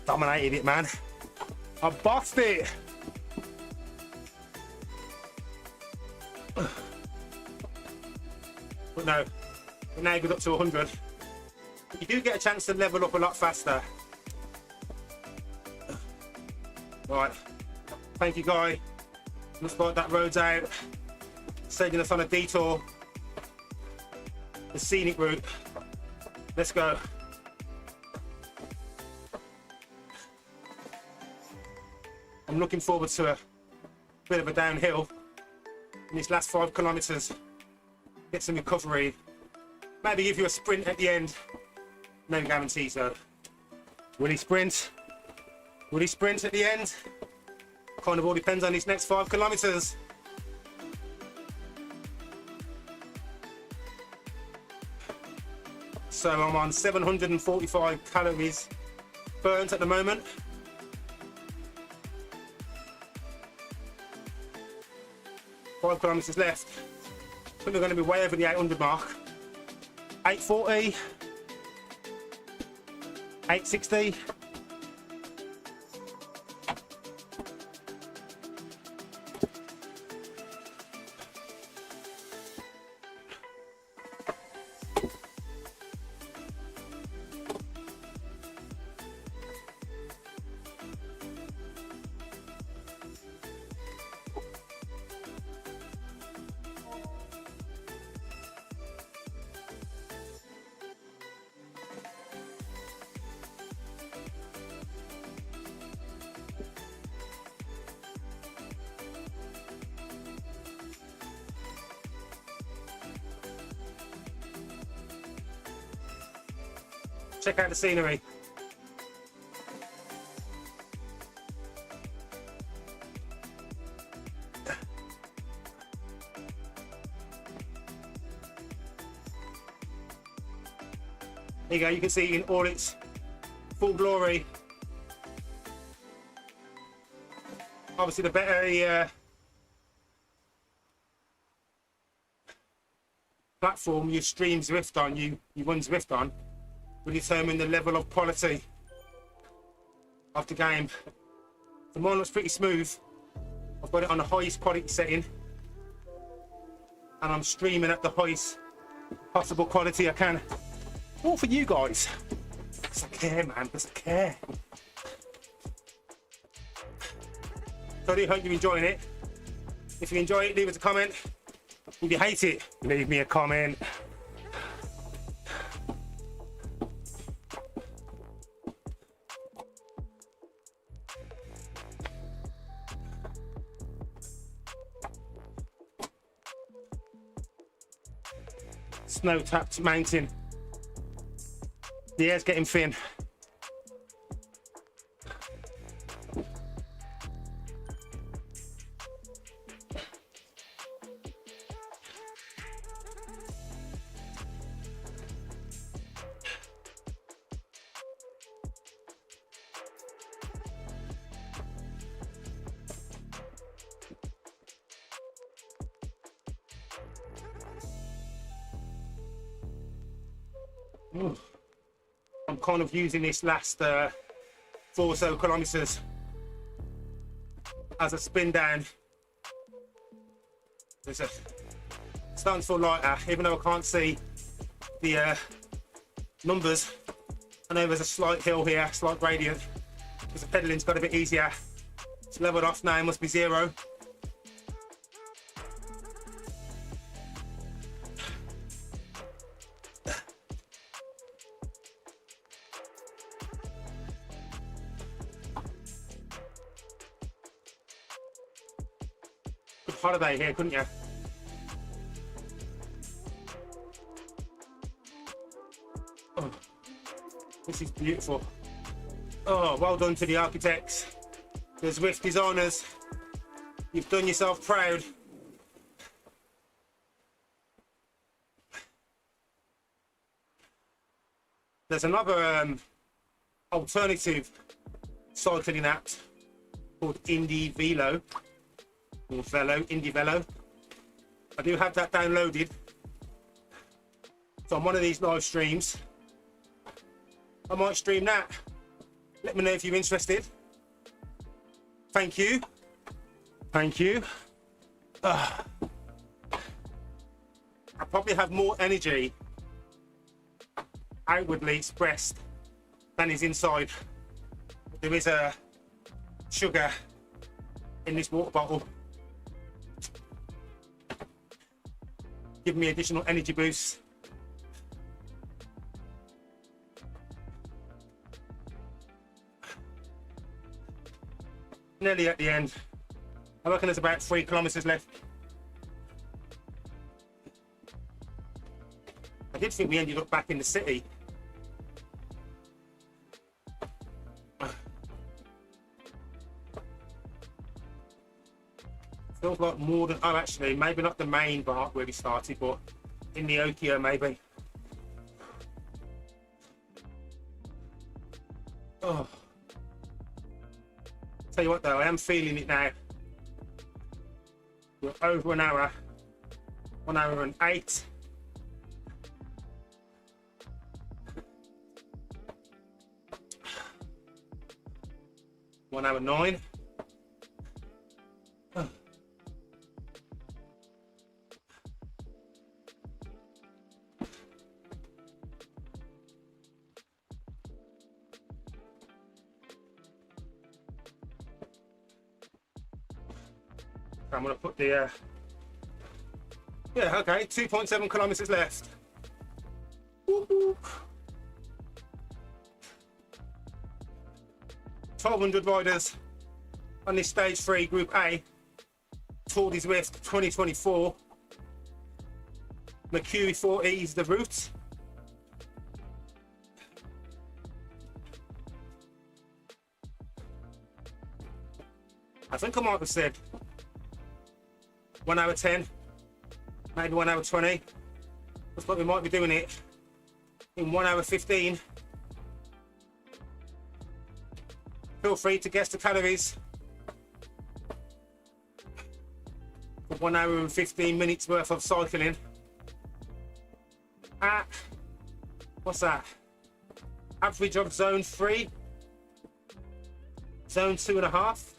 Speaker 1: dominated it, man. I bossed it. But no, we're now good up to 100. But you do get a chance to level up a lot faster. Right, thank you, Guy. Looks like that road's out, taking us on a detour. The scenic route. Let's go. I'm looking forward to a bit of a downhill in these last 5 kilometers. Get some recovery. Maybe give you a sprint at the end. No guarantees though. Will he sprint? Will he sprint at the end? Kind of all depends on these next 5 kilometers. So I'm on 745 calories burnt at the moment. Five kilometers left. I think we're going to be way over the 800 mark. 840, 860. Check out the scenery. There you go, you can see in all its full glory. Obviously, the better the platform you stream Zwift on, you run Zwift on, will determine the level of quality of the game. So mine looks pretty smooth. I've got it on the highest quality setting, and I'm streaming at the highest possible quality I can. All for you guys. Because I care, man, because I care. So I do hope you're enjoying it. If you enjoy it, leave us a comment. If you hate it, leave me a comment. Snow-tapped mountain. The air's getting thin. I'm kind of using this last 4 or so kilometers as a spin down. It's starting to feel lighter, even though I can't see the numbers. I know there's a slight hill here, slight gradient, because the pedaling's got a bit easier. It's leveled off now, must be 0. Holiday here, couldn't you? Oh, this is beautiful. Oh, well done to the architects, the Zwift designers. You've done yourself proud. There's another alternative cycling app called Indie Velo. Or Velo, Indie Velo. I do have that downloaded. So on one of these live streams, I might stream that. Let me know if you're interested. Thank you. Thank you. I probably have more energy outwardly expressed than is inside. There is a sugar in this water bottle. Give me additional energy boosts. Nearly at the end. I reckon there's about 3 kilometers left. I did think we ended up back in the city. Feels like more than, oh actually, maybe not the main part where we started, but in Neokyo maybe. Oh. Tell you what though, I am feeling it now. We're over an hour, 1 hour and 8. One hour 9. I'm going to put the, yeah, okay, 2.7 kilometers left. Whoop, whoop. 1,200 riders on this stage 3, Group A, Tour De Zwift 2024. Makuri 40 is the route. I think I might have said 1 hour 10, maybe 1 hour 20. Looks like we might be doing it in 1 hour 15. feel free to guess the calories for 1 hour and 15 minutes worth of cycling at, what's that? Average of zone 3, zone 2.5.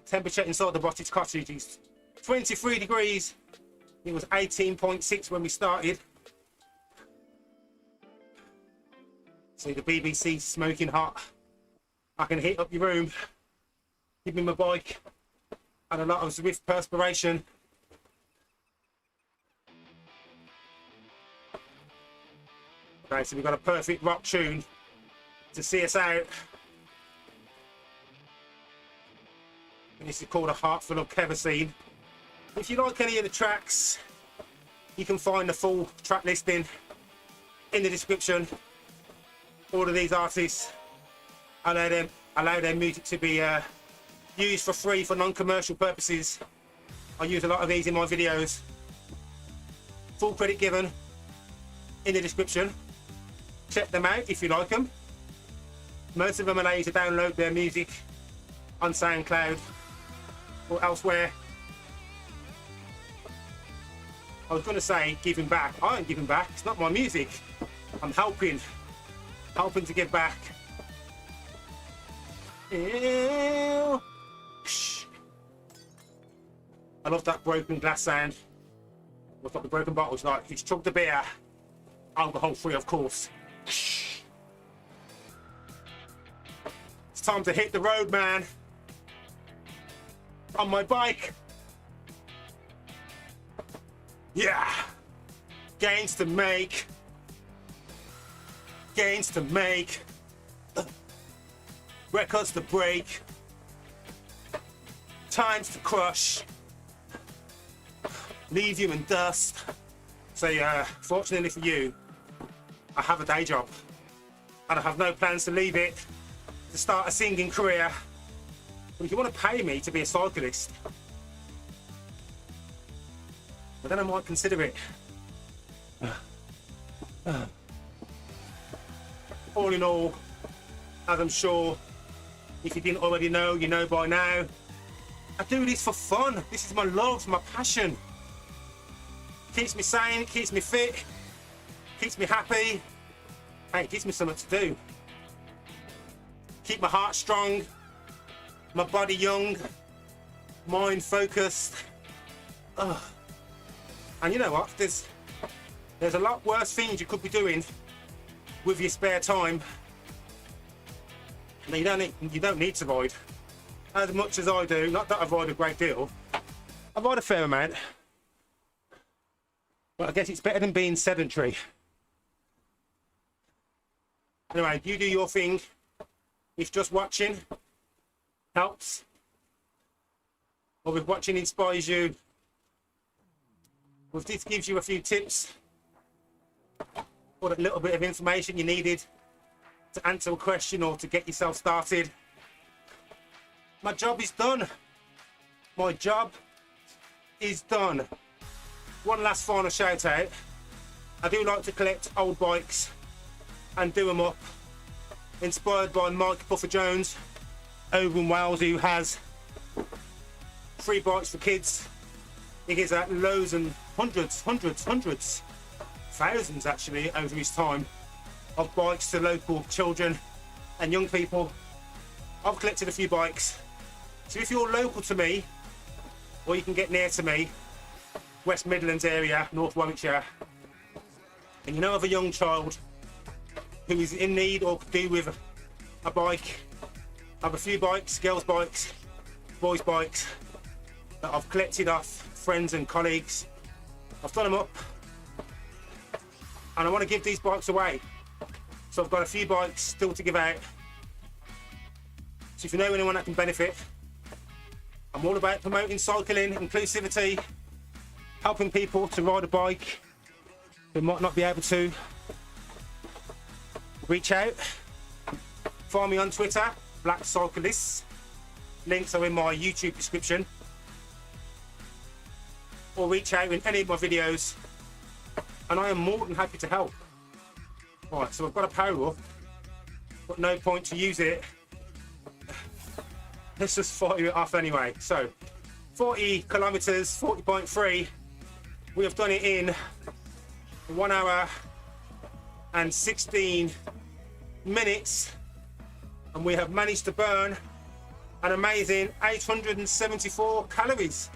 Speaker 1: Temperature inside the cottage is 23 degrees. It was 18.6 when we started. See the BBC smoking hot. I can heat up your room. Give me my bike and a lot of Zwift perspiration. Okay, so we've got a perfect rock tune to see us out. And this is called A Heart Full of Kerosene. If you like any of the tracks, you can find the full track listing in the description. All of these artists allow their music to be used for free for non-commercial purposes. I use a lot of these in my videos. Full credit given in the description. Check them out if you like them. Most of them allow you to download their music on SoundCloud or elsewhere. I was going to say giving back. I ain't giving back. It's not my music. I'm helping to give back. Ew. I love that broken glass sound. What's got the broken bottles like? He's chugged the beer. Alcohol free, of course. It's time to hit the road, man. On my bike. Yeah. Gains to make. Gains to make. Records to break. Times to crush. Leave you in dust. So fortunately for you, I have a day job. And I have no plans to leave it to start a singing career. But if you want to pay me to be a cyclist, well, then I might consider it. All in all, as I'm sure if you didn't already know, you know by now, I do this for fun. This is my love, my passion. Keeps me sane, keeps me fit, keeps me happy. Hey, it gives me something to do. Keep my heart strong, my body young, mind focused. Ugh. And you know what? There's a lot worse things you could be doing with your spare time. And you don't need to ride as much as I do. Not that I ride a great deal. I ride a fair amount. But I guess it's better than being sedentary. Anyway, you do your thing. If just watching helps, or if watching inspires you, or if this gives you a few tips, or a little bit of information you needed to answer a question or to get yourself started, my job is done. My job is done. One last final shout out. I do like to collect old bikes and do them up. Inspired by Mike Buffer Jones over in Wales, who has free bikes for kids. He gives out loads and hundreds, thousands actually over his time of bikes to local children and young people. I've collected a few bikes. So if you're local to me, or you can get near to me, West Midlands area, North Warwickshire, and you know of a young child who is in need or could do with a bike, I have a few bikes, girls' bikes, boys' bikes, that I've collected off friends and colleagues. I've done them up, and I want to give these bikes away. So I've got a few bikes still to give out. So if you know anyone that can benefit, I'm all about promoting cycling, inclusivity, helping people to ride a bike who might not be able to. Reach out, find me on Twitter, Black Cyclists. Links are in my YouTube description. Or reach out in any of my videos, and I am more than happy to help. Right, so I've got a power up, but no point to use it. Let's just fire it off anyway. So 40 kilometers, 40.3. We have done it in 1 hour and 16 minutes, and we have managed to burn an amazing 874 calories.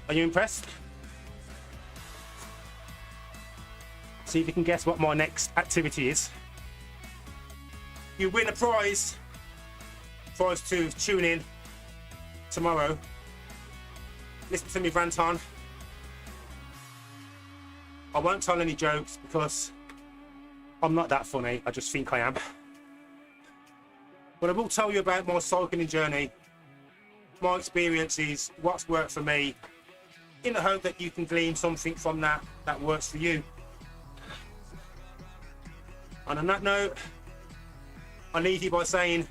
Speaker 1: Are you impressed? See if you can guess what my next activity is. You win a prize for us to tune in tomorrow. Listen to me rant on. I won't tell any jokes because I'm not that funny. I just think I am. But I will tell you about my cycling journey, my experiences, what's worked for me, in the hope that you can glean something from that works for you. And on that note, I leave you by saying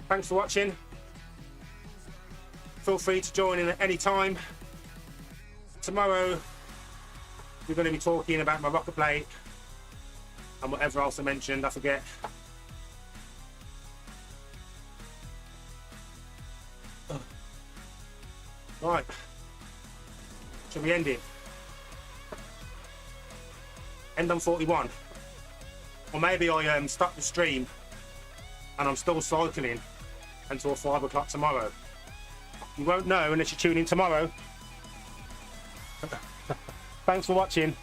Speaker 1: thanks for watching. Feel free to join in at any time. Tomorrow we're going to be talking about my rocker plate and whatever else I mentioned, I forget. Right, shall we end it? End on 41. Or maybe I stop the stream and I'm still cycling until 5 o'clock tomorrow. You won't know unless you tune in tomorrow. Thanks for watching.